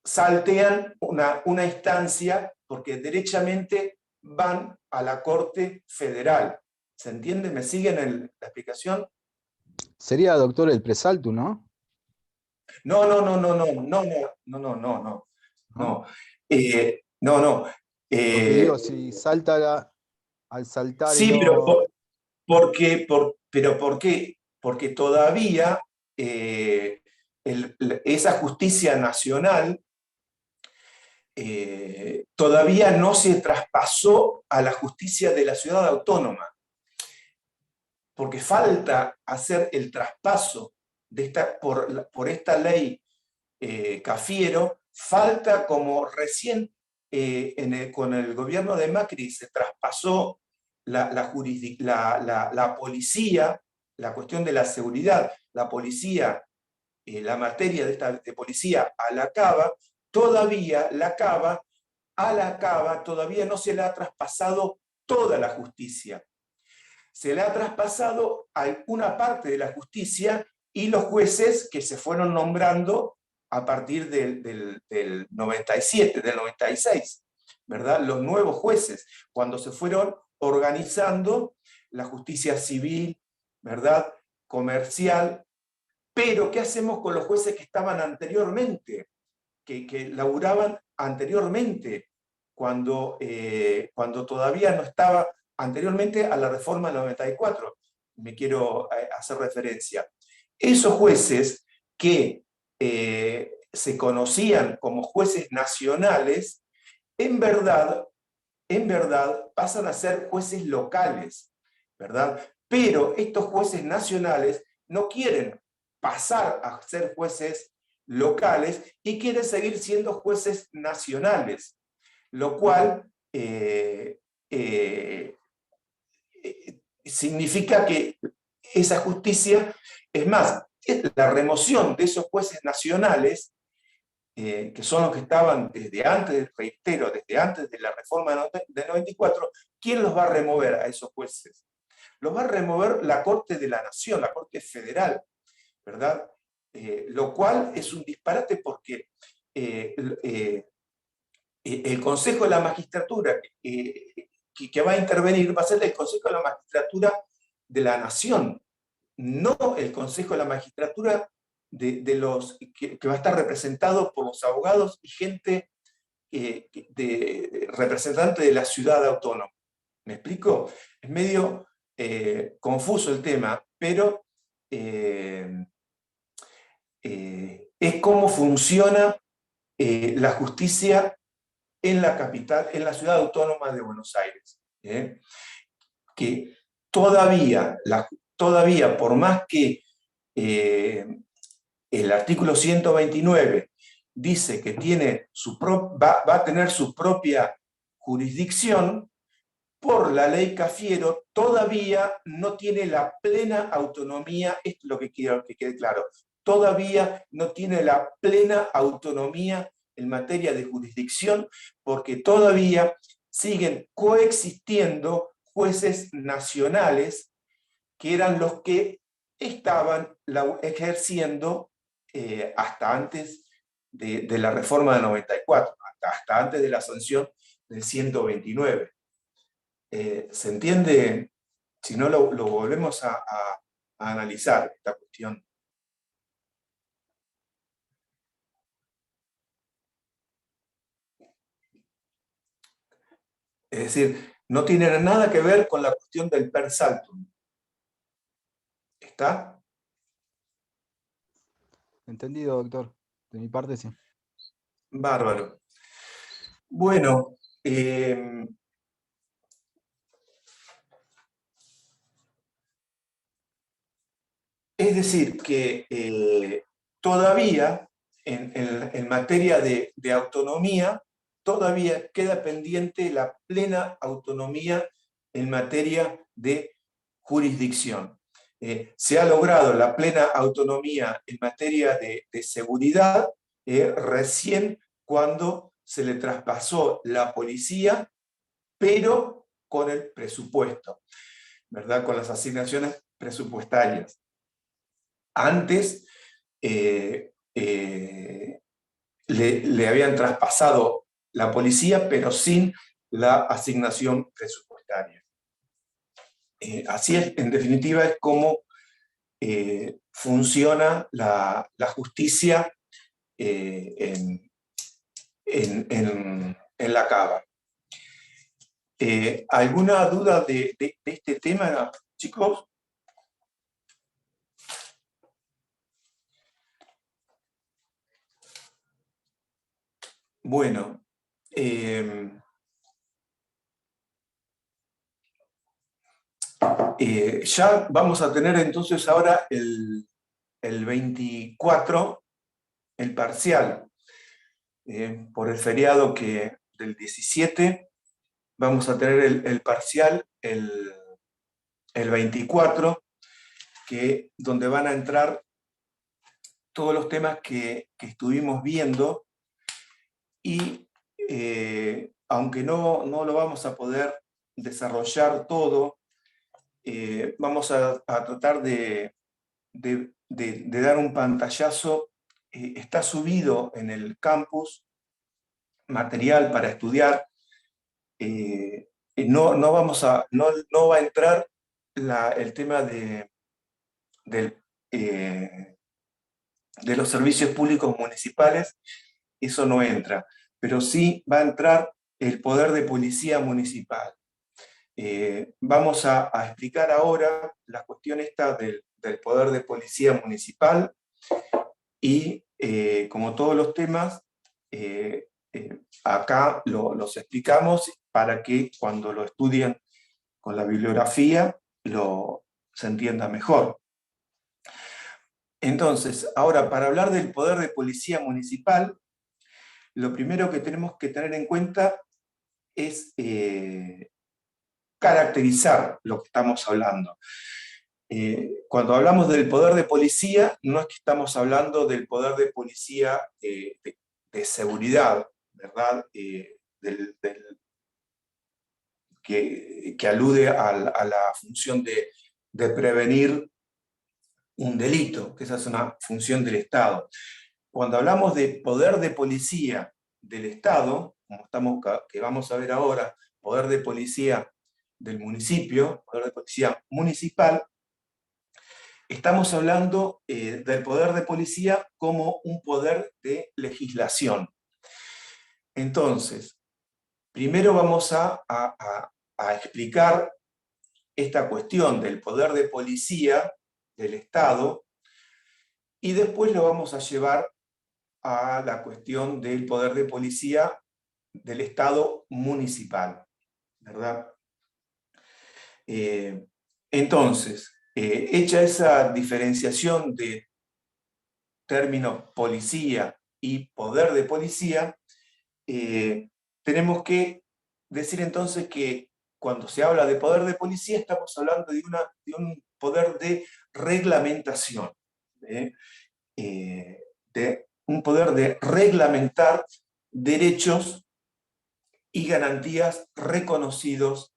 saltean una instancia porque derechamente van a la Corte Federal. ¿Se entiende? ¿Me siguen la explicación? Sería, doctor, el presalto, ¿no? No. Porque digo, si salta al saltar sí, y no... ¿por qué? Porque todavía esa justicia nacional todavía no se traspasó a la justicia de la ciudad autónoma, porque falta hacer el traspaso por esta ley Cafiero, falta como recién con el gobierno de Macri se traspasó la policía, la cuestión de la seguridad, la policía, la materia de policía a la Cava, todavía a la Cava todavía no se le ha traspasado toda la justicia. Se le ha traspasado a una parte de la justicia y los jueces que se fueron nombrando a partir del 97, del 96, ¿verdad? Los nuevos jueces, cuando se fueron organizando la justicia civil, ¿verdad? Comercial. Pero, ¿qué hacemos con los jueces que estaban anteriormente? Que laburaban anteriormente, cuando todavía no estaba, anteriormente a la reforma del 94, me quiero hacer referencia. Esos jueces que se conocían como jueces nacionales, en verdad pasan a ser jueces locales, ¿verdad? Pero estos jueces nacionales no quieren pasar a ser jueces locales y quieren seguir siendo jueces nacionales, lo cual significa que esa justicia, es más, la remoción de esos jueces nacionales, que son los que estaban desde antes, reitero, desde antes de la reforma del 94, ¿quién los va a remover a esos jueces? Los va a remover la Corte de la Nación, la Corte Federal, ¿verdad? Lo cual es un disparate porque el Consejo de la Magistratura que va a intervenir va a ser el Consejo de la Magistratura de la Nación, no el Consejo de la Magistratura que va a estar representado por los abogados y gente representante de la ciudad autónoma. ¿Me explico? Es medio confuso el tema, pero es cómo funciona la justicia en la capital, en la ciudad autónoma de Buenos Aires. Que todavía, por más que el artículo 129 dice que va a tener su propia jurisdicción, por la ley Cafiero todavía no tiene la plena autonomía, esto es lo que quiero que quede claro, todavía no tiene la plena autonomía en materia de jurisdicción, porque todavía siguen coexistiendo jueces nacionales que eran los que estaban ejerciendo hasta antes de la reforma del 94, hasta antes de la sanción del 129. ¿Se entiende? Si no, lo volvemos a analizar, esta cuestión. Es decir, no tiene nada que ver con la cuestión del per saltum. ¿Está? Entendido, doctor. De mi parte, sí. Bárbaro. Bueno, es decir, que todavía en materia de autonomía, todavía queda pendiente la plena autonomía en materia de jurisdicción. Se ha logrado la plena autonomía en materia de seguridad recién cuando se le traspasó la policía, pero con el presupuesto, ¿verdad? Con las asignaciones presupuestarias. Antes le habían traspasado la policía, pero sin la asignación presupuestaria. Así es, en definitiva, es como funciona la justicia en la Cava. ¿Alguna duda de este tema, chicos? Bueno, Ya vamos a tener entonces ahora el 24, el parcial, por el feriado del 17, vamos a tener el parcial el 24, donde van a entrar todos los temas que estuvimos viendo, y aunque no lo vamos a poder desarrollar todo, vamos a tratar de dar un pantallazo. Está subido en el campus material para estudiar. No va a entrar el tema de los servicios públicos municipales, eso no entra, pero sí va a entrar el poder de policía municipal. Vamos a explicar ahora la cuestión esta del poder de policía municipal, y como todos los temas, acá los explicamos para que cuando lo estudien con la bibliografía se entienda mejor. Entonces, ahora, para hablar del poder de policía municipal, lo primero que tenemos que tener en cuenta es caracterizar lo que estamos hablando. Cuando hablamos del poder de policía, no es que estamos hablando del poder de policía de seguridad, ¿verdad? Que alude a la función de prevenir un delito, que esa es una función del Estado. Cuando hablamos de poder de policía del Estado, que vamos a ver ahora, poder de policía del municipio, poder de policía municipal, estamos hablando del poder de policía como un poder de legislación. Entonces, primero vamos a explicar esta cuestión del poder de policía del Estado, y después lo vamos a llevar a la cuestión del poder de policía del Estado municipal, ¿verdad? Entonces, hecha esa diferenciación de término policía y poder de policía, tenemos que decir entonces que cuando se habla de poder de policía estamos hablando de un poder de reglamentación, de un poder de reglamentar derechos y garantías reconocidos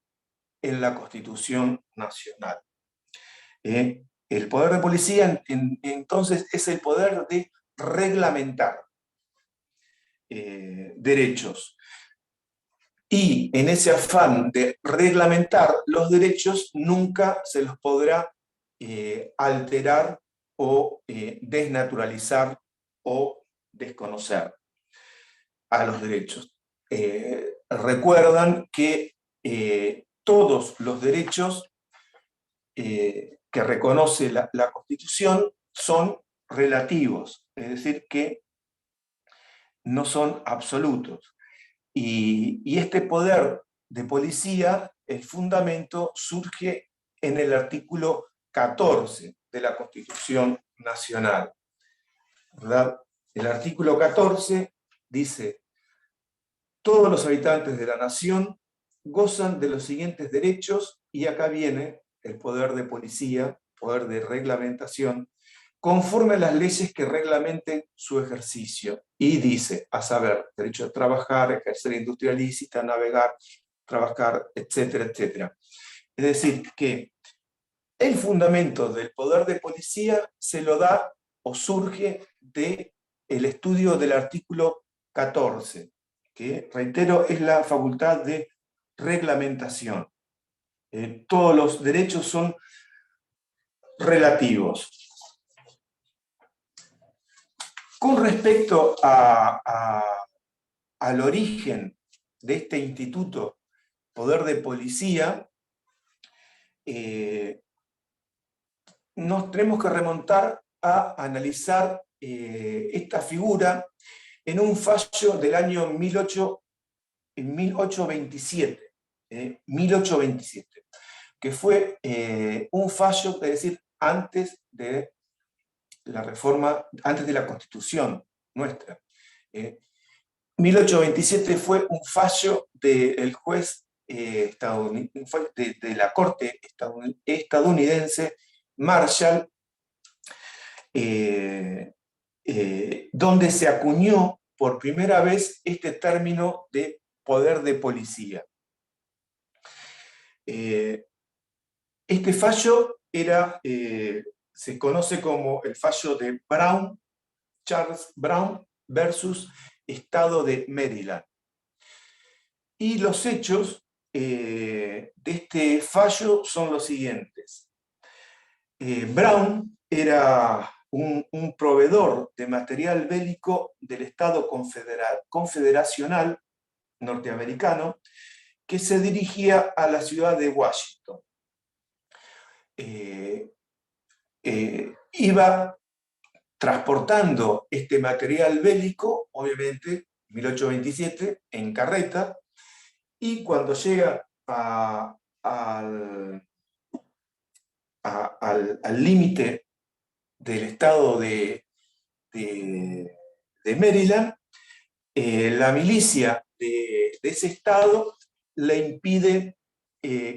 en la Constitución Nacional. El poder de policía, entonces, es el poder de reglamentar derechos. Y en ese afán de reglamentar los derechos, nunca se los podrá alterar o desnaturalizar o desconocer a los derechos. Recuerdan que todos los derechos que reconoce la Constitución son relativos, es decir, que no son absolutos. Y este poder de policía, el fundamento surge en el artículo 14 de la Constitución Nacional, ¿verdad? El artículo 14 dice: todos los habitantes de la nación gozan de los siguientes derechos, y acá viene el poder de policía, poder de reglamentación, conforme a las leyes que reglamenten su ejercicio. Y dice, a saber, derecho a trabajar, ejercer industria lícita, navegar, trabajar, etcétera, etcétera. Es decir, que el fundamento del poder de policía se lo da o surge del estudio del artículo 14, que, reitero, es la facultad de reglamentación. Todos los derechos son relativos. Con respecto al origen de este instituto, poder de policía, nos tenemos que remontar a analizar esta figura en un fallo del año en 1827, 1827, que fue un fallo, es decir, antes de la reforma, antes de la Constitución nuestra. 1827 fue un fallo del juez de la Corte estadounidense Marshall, donde se acuñó por primera vez este término de poder de policía. Este fallo se conoce como el fallo de Brown, Charles Brown versus Estado de Maryland. Y los hechos de este fallo son los siguientes. Brown era un proveedor de material bélico del Estado confederacional norteamericano que se dirigía a la ciudad de Washington. Iba transportando este material bélico, obviamente, 1827, en carreta, y cuando llega al límite del estado de Maryland, la milicia de ese estado le impide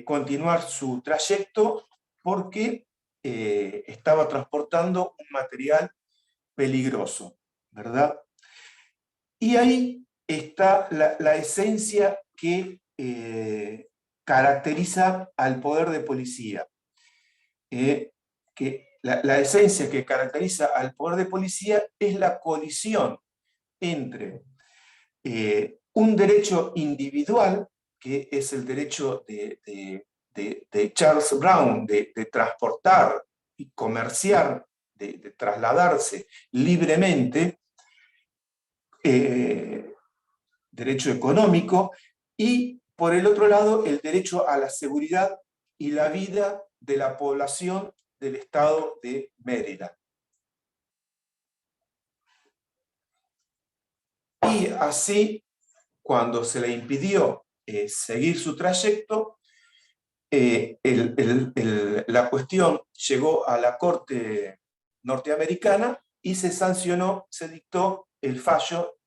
continuar su trayecto porque estaba transportando un material peligroso, ¿verdad? Y ahí está la esencia que caracteriza al poder de policía. La esencia que caracteriza al poder de policía es la colisión entre un derecho individual, que es el derecho de Charles Brown de transportar y comerciar, de trasladarse libremente, derecho económico, y por el otro lado el derecho a la seguridad y la vida de la población del estado de Maryland. Y así, cuando se le impidió seguir su trayecto, la cuestión llegó a la Corte norteamericana y se sancionó, se dictó el fallo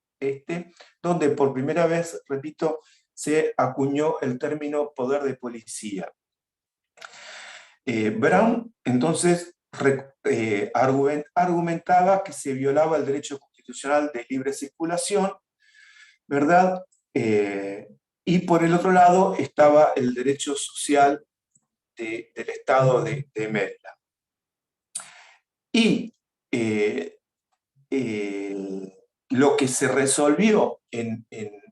donde por primera vez, repito, se acuñó el término poder de policía. Brown, entonces, argumentaba que se violaba el derecho constitucional de libre circulación, ¿verdad? Y por el otro lado estaba el derecho social del estado de Maryland. Y lo que se resolvió en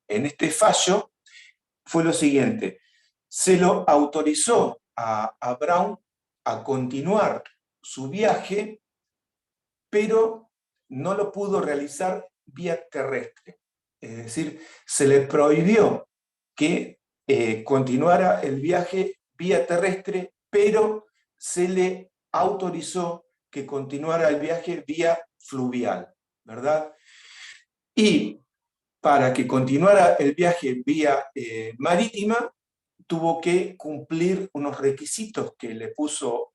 este fallo fue lo siguiente: se lo autorizó a Brown a continuar su viaje, pero no lo pudo realizar vía terrestre. Es decir, se le prohibió que continuara el viaje vía terrestre, pero se le autorizó que continuara el viaje vía fluvial, ¿verdad? Y para que continuara el viaje vía marítima, tuvo que cumplir unos requisitos que le puso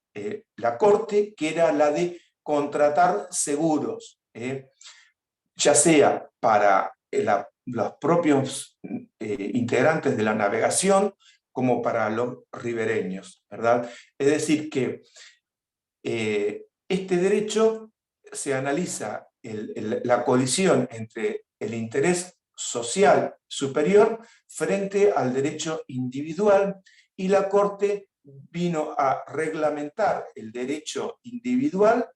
la Corte, que era la de contratar seguros, ya sea para los propios integrantes de la navegación, como para los ribereños, ¿verdad? Es decir, que este derecho se analiza la colisión entre el interés social superior frente al derecho individual, y la Corte vino a reglamentar el derecho individual,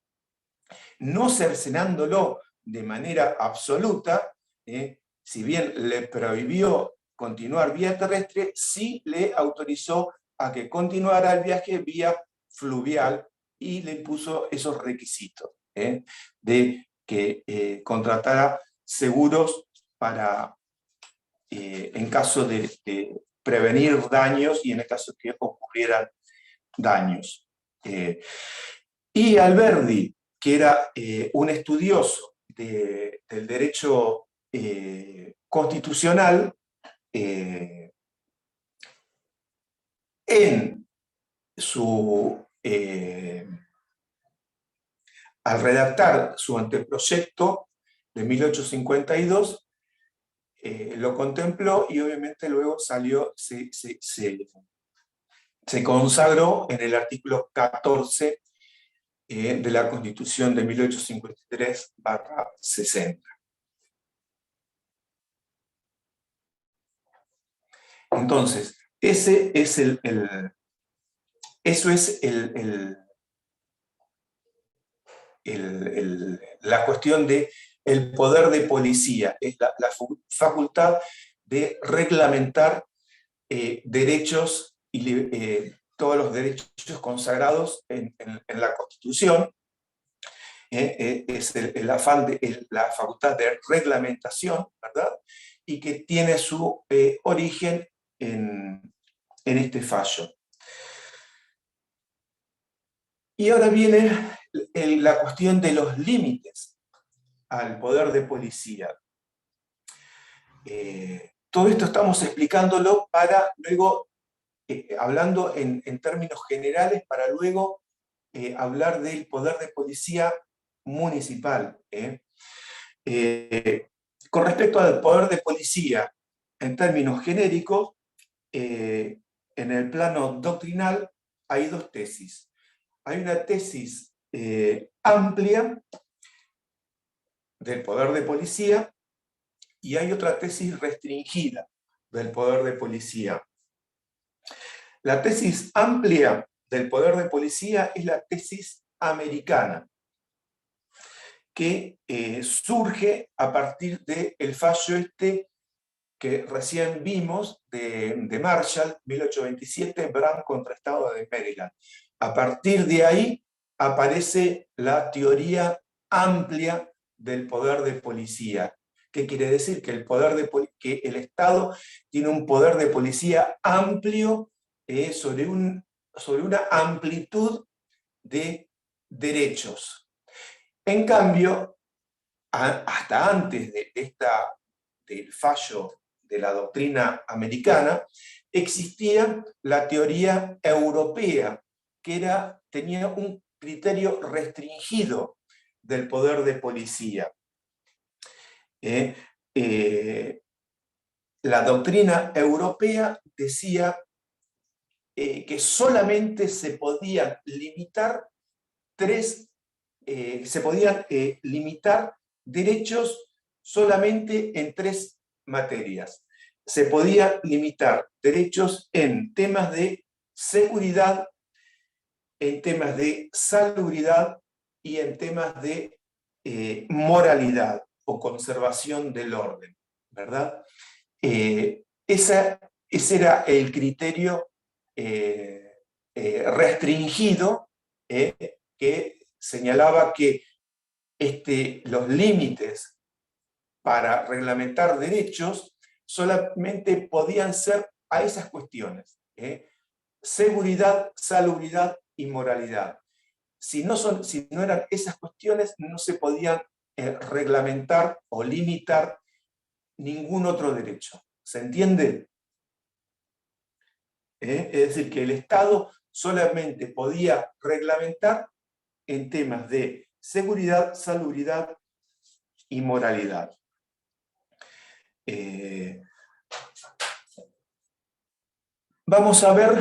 no cercenándolo de manera absoluta. Si bien le prohibió continuar vía terrestre, sí le autorizó a que continuara el viaje vía fluvial y le impuso esos requisitos de que contratara seguros para, en caso de prevenir daños y en el caso que ocurrieran daños. Y Alberdi, que era un estudioso del derecho constitucional, al redactar su anteproyecto de 1852, lo contempló y obviamente luego salió, se consagró en el artículo 14 de la Constitución de 1853/60. Entonces, eso es la cuestión del poder de policía, es la facultad de reglamentar derechos y todos los derechos consagrados en la Constitución. Es el afán de la facultad de reglamentación, ¿verdad? Y que tiene su origen en este fallo. Y ahora viene la cuestión de los límites al poder de policía. Todo esto estamos explicándolo para luego, hablando en términos generales, para luego hablar del poder de policía municipal. Con respecto al poder de policía, en términos genéricos, en el plano doctrinal hay dos tesis. Hay una tesis amplia del poder de policía y hay otra tesis restringida del poder de policía. La tesis amplia del poder de policía es la tesis americana, que surge a partir del fallo que recién vimos de Marshall, 1827, Brown contra Estado de Maryland. A partir de ahí aparece la teoría amplia del poder de policía. ¿Qué quiere decir? Que que el Estado tiene un poder de policía amplio sobre una amplitud de derechos. En cambio, hasta antes del fallo de la doctrina americana, existía la teoría europea, que tenía un criterio restringido del poder de policía. La doctrina europea decía que solamente se podían limitar derechos solamente en tres materias. Se podían limitar derechos en temas de seguridad, en temas de salubridad y en temas de moralidad o conservación del orden, ¿verdad? Ese era el criterio restringido que señalaba que los límites para reglamentar derechos solamente podían ser a esas cuestiones: seguridad, salubridad y moralidad. Si no eran esas cuestiones, no se podían reglamentar o limitar ningún otro derecho. ¿Se entiende? Es decir, que el Estado solamente podía reglamentar en temas de seguridad, salubridad y moralidad. Vamos a ver,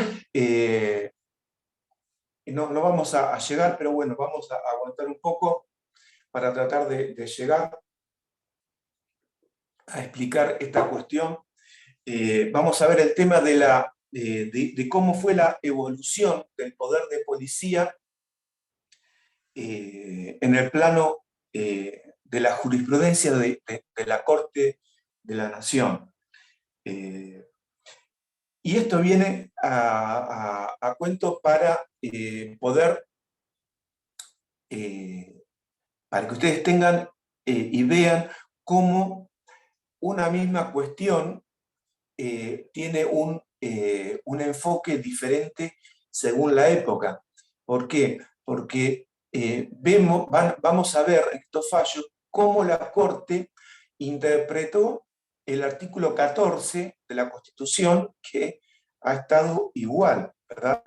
no vamos a llegar, pero bueno, vamos a aguantar un poco para tratar de llegar a explicar esta cuestión. Vamos a ver el tema de cómo fue la evolución del poder de policía en el plano de la jurisprudencia de la Corte de la Nación. Y esto viene a cuento para poder, para que ustedes tengan y vean cómo una misma cuestión tiene un enfoque diferente según la época. ¿Por qué? Porque vamos a ver en estos fallos cómo la Corte interpretó el artículo 14 de de la Constitución que ha estado igual, ¿verdad?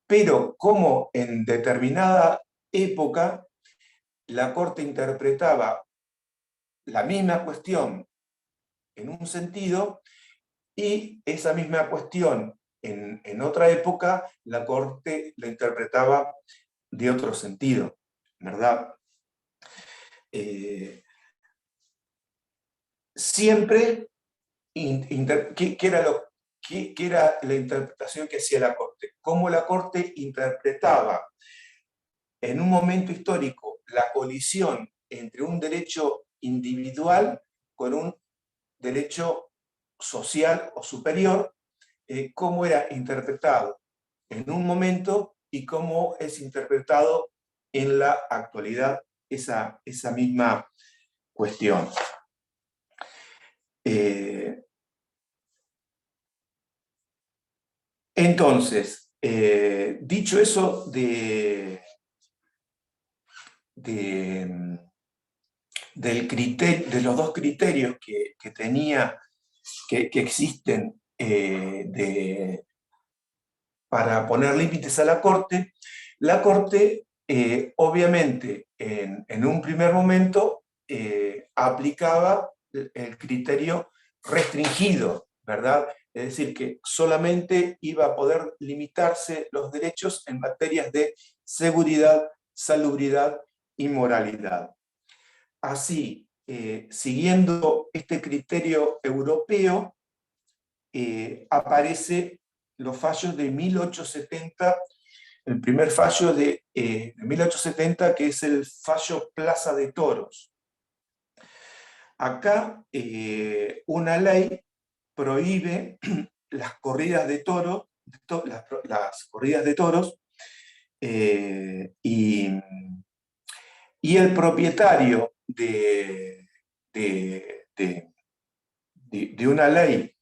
Pero como en determinada época la Corte interpretaba la misma cuestión en un sentido y esa misma cuestión en otra época la Corte la interpretaba de otro sentido, ¿verdad? Siempre, ¿qué era la interpretación que hacía la Corte? Cómo la Corte interpretaba en un momento histórico la colisión entre un derecho individual con un derecho social o superior, cómo era interpretado en un momento y cómo es interpretado en la actualidad esa misma cuestión. Entonces, dicho eso del criterio, de los dos criterios que existen para poner límites a la Corte obviamente en un primer momento aplicaba el criterio restringido, ¿verdad? Es decir, que solamente iba a poder limitarse los derechos en materias de seguridad, salubridad y moralidad. Así, siguiendo este criterio europeo, aparecen los fallos de 1870, el primer fallo de 1870, que es el fallo Plaza de Toros. Acá una ley prohíbe las corridas de toros, las corridas de toros, y el propietario de una ley,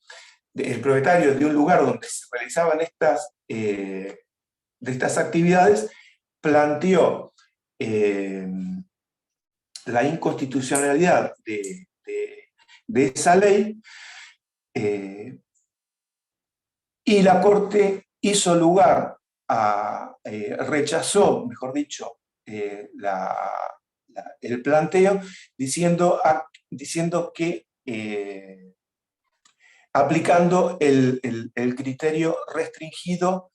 el propietario de un lugar donde se realizaban de estas actividades, planteó la inconstitucionalidad de esa ley, y la Corte hizo lugar rechazó, mejor dicho, el planteo, diciendo que aplicando el criterio restringido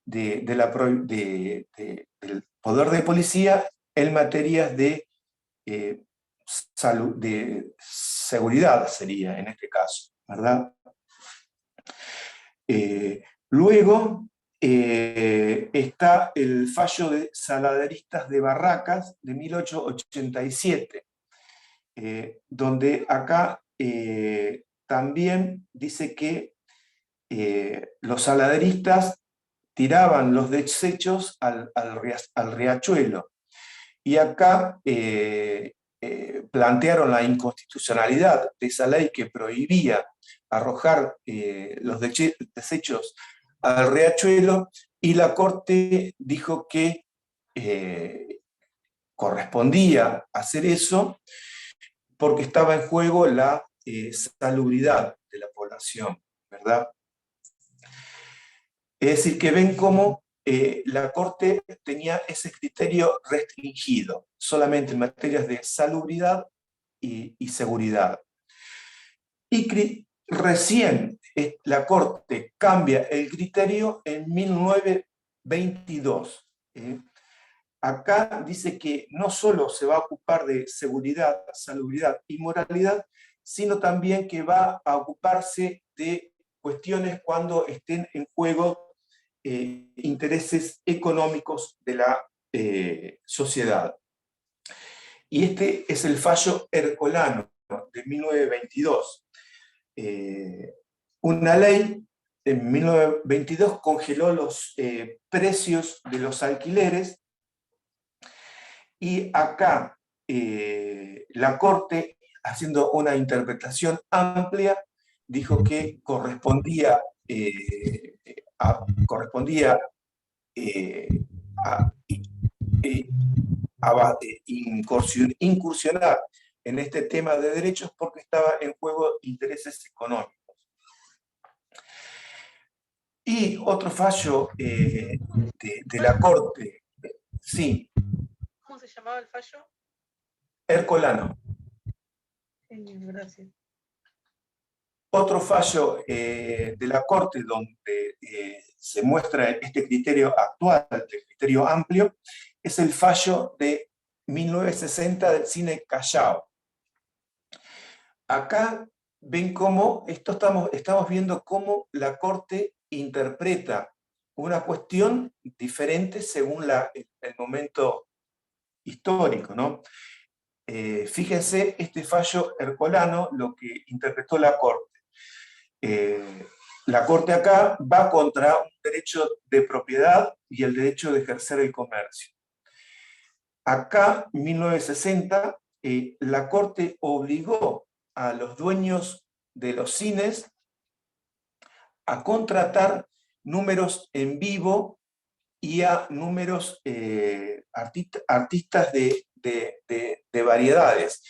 del poder de policía en materias de salud, de seguridad sería en este caso, ¿verdad? Luego está el fallo de Saladeristas de Barracas de 1887, donde acá también dice que los saladeristas tiraban los desechos al riachuelo. Y acá plantearon la inconstitucionalidad de esa ley que prohibía arrojar los desechos al riachuelo, y la Corte dijo que correspondía hacer eso porque estaba en juego la salubridad de la población, ¿verdad? Es decir, que ven cómo la Corte tenía ese criterio restringido, solamente en materias de salubridad y seguridad. Y recién la Corte cambia el criterio en 1922. Acá dice que no solo se va a ocupar de seguridad, salubridad y moralidad, sino también que va a ocuparse de cuestiones cuando estén en juego intereses económicos de la sociedad. Y este es el fallo Ercolano de 1922. Una ley en 1922 congeló los precios de los alquileres, y acá la Corte, haciendo una interpretación amplia, dijo que correspondía incursionar en este tema de derechos porque estaba en juego intereses económicos. Y otro fallo de la Corte, sí, ¿Cómo se llamaba el fallo? Ercolano. Gracias. Otro fallo de la Corte donde se muestra este criterio actual, el criterio amplio, es el fallo de 1960 del cine Callao. Acá ven cómo, estamos viendo cómo la Corte interpreta una cuestión diferente según el momento histórico, ¿no? Fíjense este fallo ercolano, lo que interpretó la Corte. La Corte acá va contra un derecho de propiedad y el derecho de ejercer el comercio. Acá, en 1960, la Corte obligó a los dueños de los cines a contratar números en vivo y a números artistas de variedades.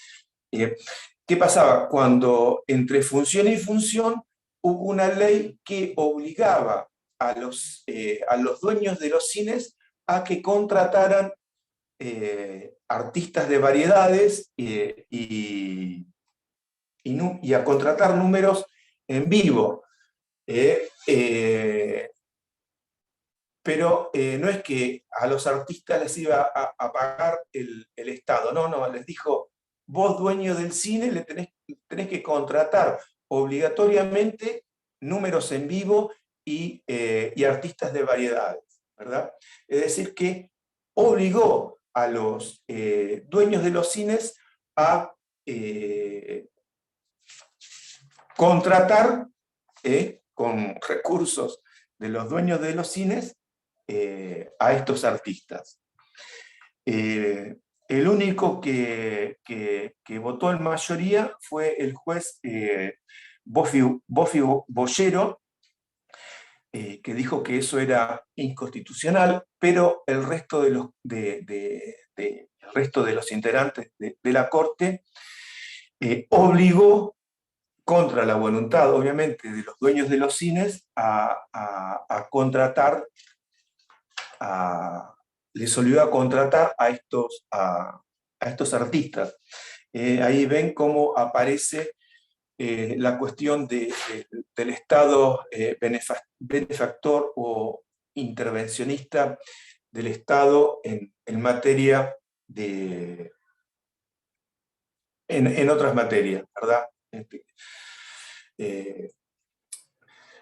¿Qué pasaba? Cuando entre función y función hubo una ley que obligaba a los dueños de los cines a que contrataran artistas de variedades y a contratar números en vivo. Pero no es que a los artistas les iba a pagar el Estado, no, les dijo, vos dueño del cine le tenés que contratar obligatoriamente números en vivo y artistas de variedades, ¿verdad? Es decir, que obligó a los dueños de los cines a contratar con recursos de los dueños de los cines a estos artistas. El único que votó en mayoría fue el juez Bofi Boyero, que dijo que eso era inconstitucional, pero el resto de los integrantes de la Corte obligó, contra la voluntad, obviamente, de los dueños de los cines, a contratar, les obligó a contratar a estos artistas. Ahí ven cómo aparece la cuestión del Estado benefactor o intervencionista del Estado en materia en otras materias, ¿verdad?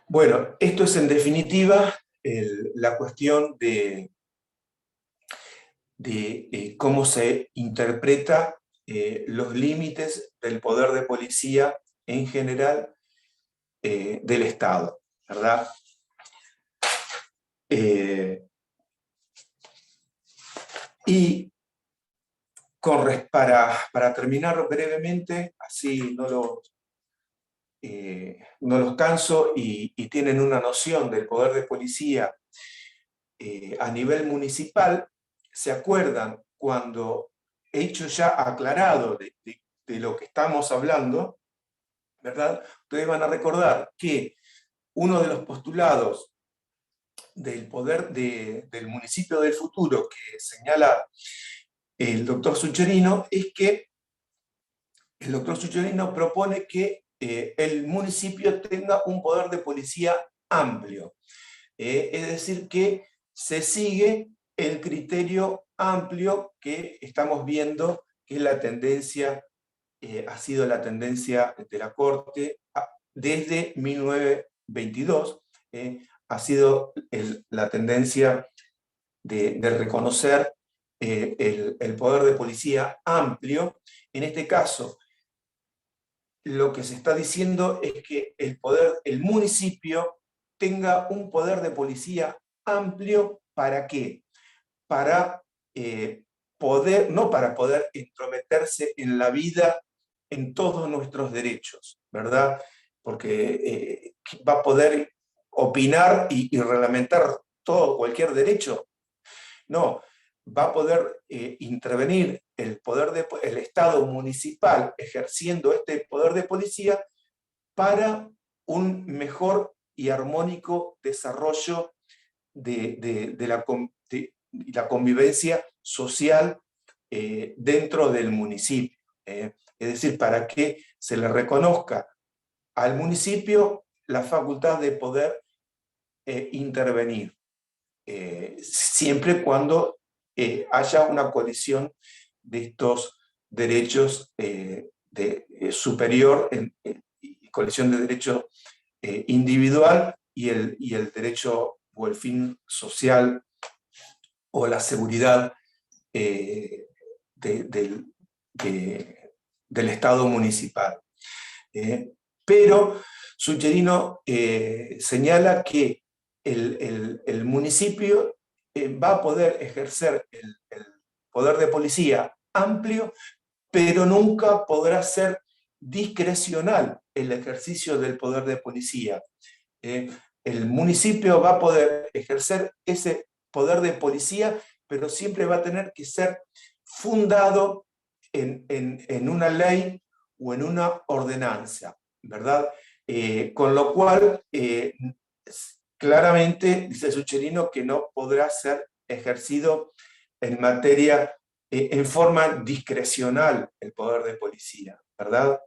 Bueno, esto es en definitiva la cuestión de cómo se interpreta los límites del poder de policía en general del Estado, ¿verdad? Y para terminar brevemente, así no los canso y tienen una noción del poder de policía a nivel municipal, se acuerdan cuando, hecho ya aclarado de lo que estamos hablando, ¿verdad? Ustedes van a recordar que uno de los postulados del poder del municipio del futuro que señala el doctor Sucherino es que el doctor Sucherino propone que el municipio tenga un poder de policía amplio. Es decir, que se sigue el criterio amplio que estamos viendo, que es la tendencia, ha sido la tendencia de la Corte desde 1922, ha sido la tendencia de reconocer el poder de policía amplio. En este caso, lo que se está diciendo es que el municipio tenga un poder de policía amplio. ¿Para qué? Para no para poder intrometerse en la vida, en todos nuestros derechos, ¿verdad? Porque va a poder opinar y reglamentar cualquier derecho. No, va a poder intervenir el Estado municipal ejerciendo este poder de policía para un mejor y armónico desarrollo de la convivencia social dentro del municipio. Es decir, para que se le reconozca al municipio la facultad de poder intervenir, siempre cuando haya una colisión de estos derechos superior, colisión de derecho individual y el derecho o el fin social o la seguridad del Estado municipal. Pero Sucherino señala que el municipio va a poder ejercer el poder de policía amplio, pero nunca podrá ser discrecional el ejercicio del poder de policía. El municipio va a poder ejercer ese poder de policía, pero siempre va a tener que ser fundado en una ley o en una ordenanza, ¿verdad? Con lo cual, claramente, dice Sucherino, que no podrá ser ejercido en materia, en forma discrecional el poder de policía, ¿verdad?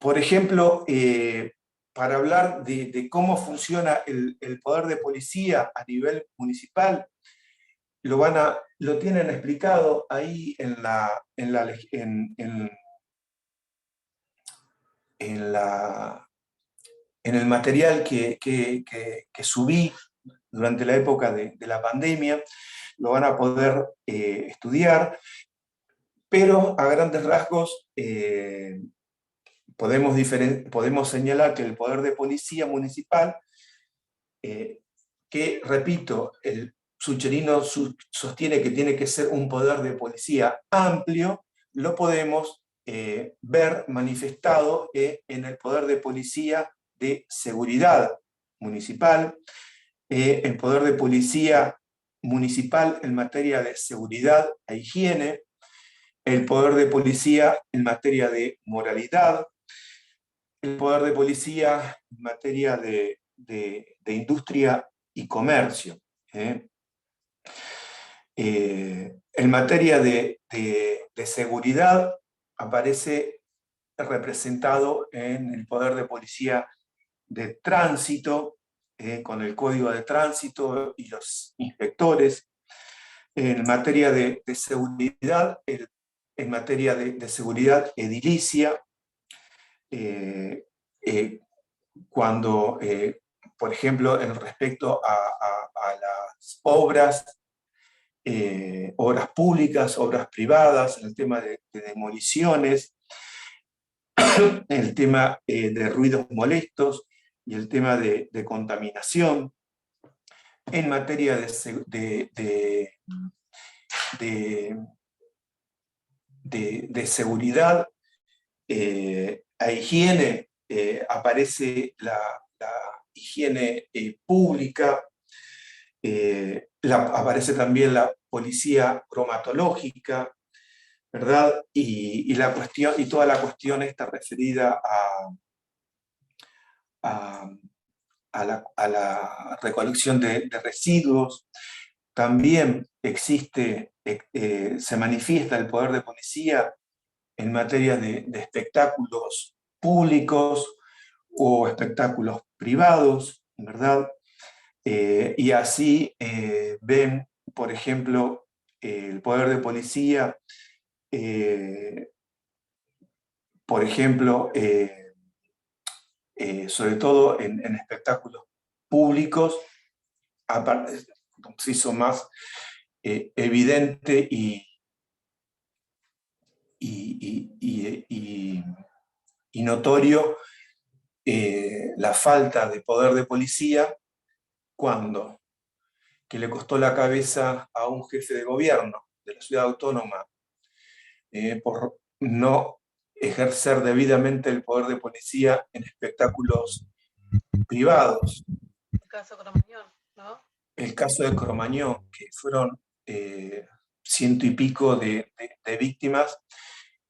Por ejemplo, para hablar de cómo funciona el poder de policía a nivel municipal, lo tienen explicado ahí en el material que subí durante la época de la pandemia. Lo van a poder estudiar, pero a grandes rasgos podemos señalar que el poder de policía municipal, que, repito, el Sucherino sostiene que tiene que ser un poder de policía amplio, lo podemos ver manifestado en el poder de policía de seguridad municipal, el poder de policía municipal en materia de seguridad e higiene, el poder de policía en materia de moralidad, el poder de policía en materia de industria y comercio. En materia de seguridad aparece representado en el poder de policía de tránsito, con el código de tránsito y los inspectores. En materia de seguridad, en materia de seguridad edilicia, cuando, por ejemplo, en respecto a las obras públicas, obras privadas, el tema de demoliciones, el tema de ruidos molestos y el tema de contaminación. En materia de seguridad a higiene, aparece la higiene pública, aparece también la policía cromatológica, ¿verdad? Y toda la cuestión está referida a la recolección de residuos. También se manifiesta el poder de policía en materia de espectáculos públicos o espectáculos privados, ¿verdad? Y así ven, por ejemplo, el poder de policía, por ejemplo, sobre todo en espectáculos públicos, se hizo más evidente y notorio la falta de poder de policía cuando que le costó la cabeza a un jefe de gobierno de la ciudad autónoma por no ejercer debidamente el poder de policía en espectáculos privados. El caso Cromañón, ¿no? El caso de Cromañón, que fueron ciento y pico de víctimas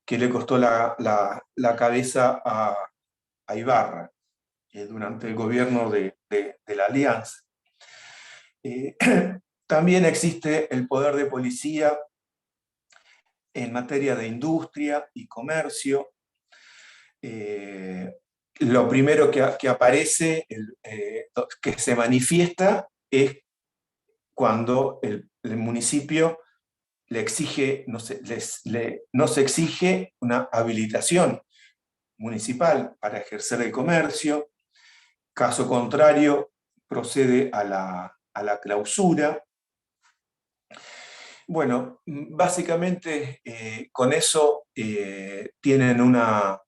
que le costó la cabeza a Ibarra durante el gobierno de la Alianza. También existe el poder de policía en materia de industria y comercio. Lo primero que aparece, que se manifiesta, es cuando el municipio le exige, no se exige una habilitación municipal para ejercer el comercio. Caso contrario, procede a la clausura. Bueno, básicamente con eso tienen una,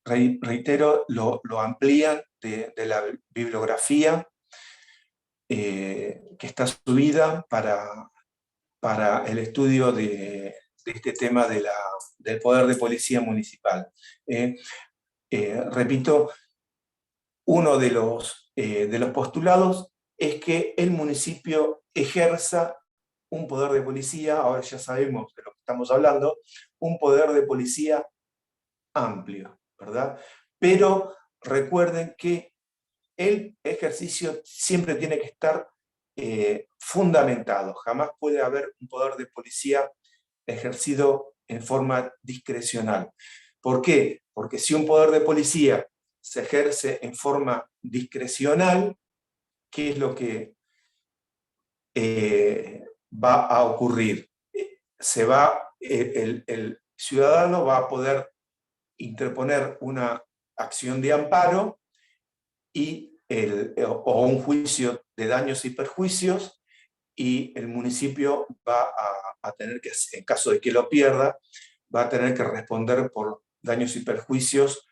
reitero, lo amplían de la bibliografía que está subida para el estudio de este tema del poder de policía municipal. Repito, uno de los postulados es que el municipio ejerza un poder de policía, ahora ya sabemos de lo que estamos hablando, un poder de policía amplio, ¿verdad? Pero recuerden que el ejercicio siempre tiene que estar fundamentado, jamás puede haber un poder de policía ejercido en forma discrecional. ¿Por qué? Porque si un poder de policía se ejerce en forma discrecional, ¿qué es lo que va a ocurrir? El ciudadano va a poder interponer una acción de amparo o un juicio de daños y perjuicios, y el municipio va a tener que, en caso de que lo pierda, va a tener que responder por daños y perjuicios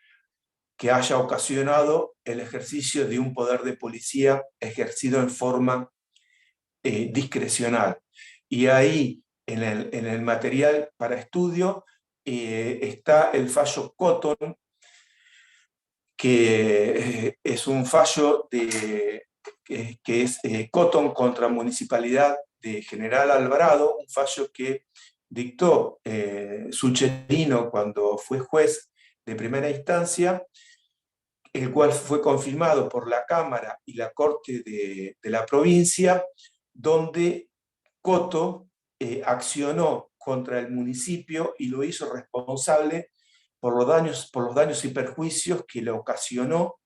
que haya ocasionado el ejercicio de un poder de policía ejercido en forma discrecional. Y ahí, en el material para estudio, está el fallo Cotton, que es un fallo que es Cotton contra Municipalidad de General Alvarado, un fallo que dictó Sucherino cuando fue juez de primera instancia, el cual fue confirmado por la Cámara y la Corte de la provincia, donde Coto accionó contra el municipio y lo hizo responsable por los daños y perjuicios que le ocasionó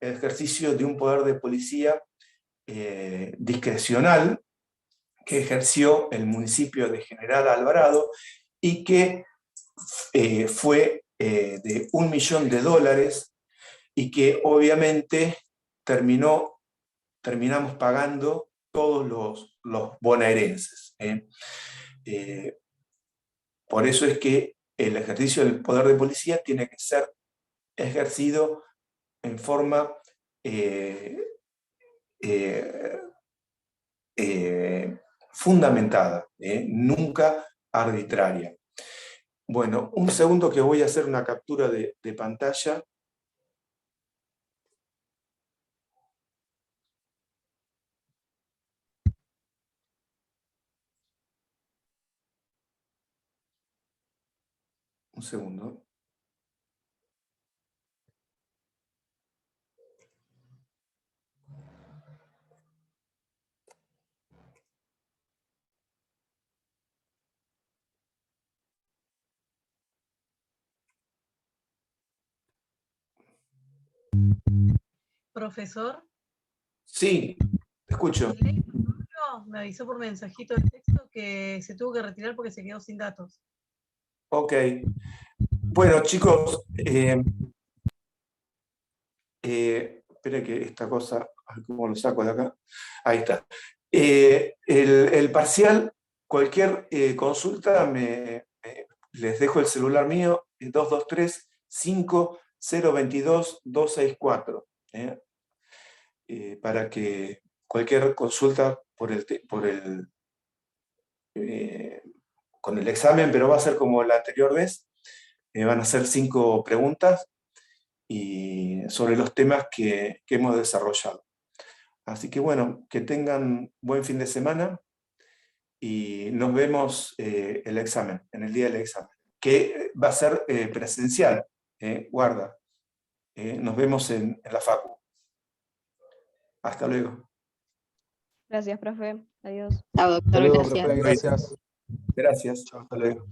el ejercicio de un poder de policía discrecional que ejerció el municipio de General Alvarado y que fue de $1 millón, y que obviamente terminamos pagando todos los bonaerenses. Por eso es que el ejercicio del poder de policía tiene que ser ejercido en forma fundamentada, nunca arbitraria. Bueno, un segundo que voy a hacer una captura de pantalla. Un segundo. Profesor, Sí, te escucho. me avisó por mensajito de texto que se tuvo que retirar porque se quedó sin datos. Ok. Bueno, chicos, espere que esta cosa, ¿cómo lo saco de acá? Ahí está. El parcial, cualquier consulta, les dejo el celular mío, 223-5022-264, para que cualquier consulta con el examen, pero va a ser como la anterior vez, van a ser 5 preguntas y sobre los temas que hemos desarrollado. Así que bueno, que tengan buen fin de semana y nos vemos el examen, en el día del examen, que va a ser presencial, guarda. Nos vemos en la facu. Hasta luego. Gracias, profe. Adiós. Chao, Hasta doctor, luego, gracias. profe, gracias. Gracias. Chao, Hasta luego.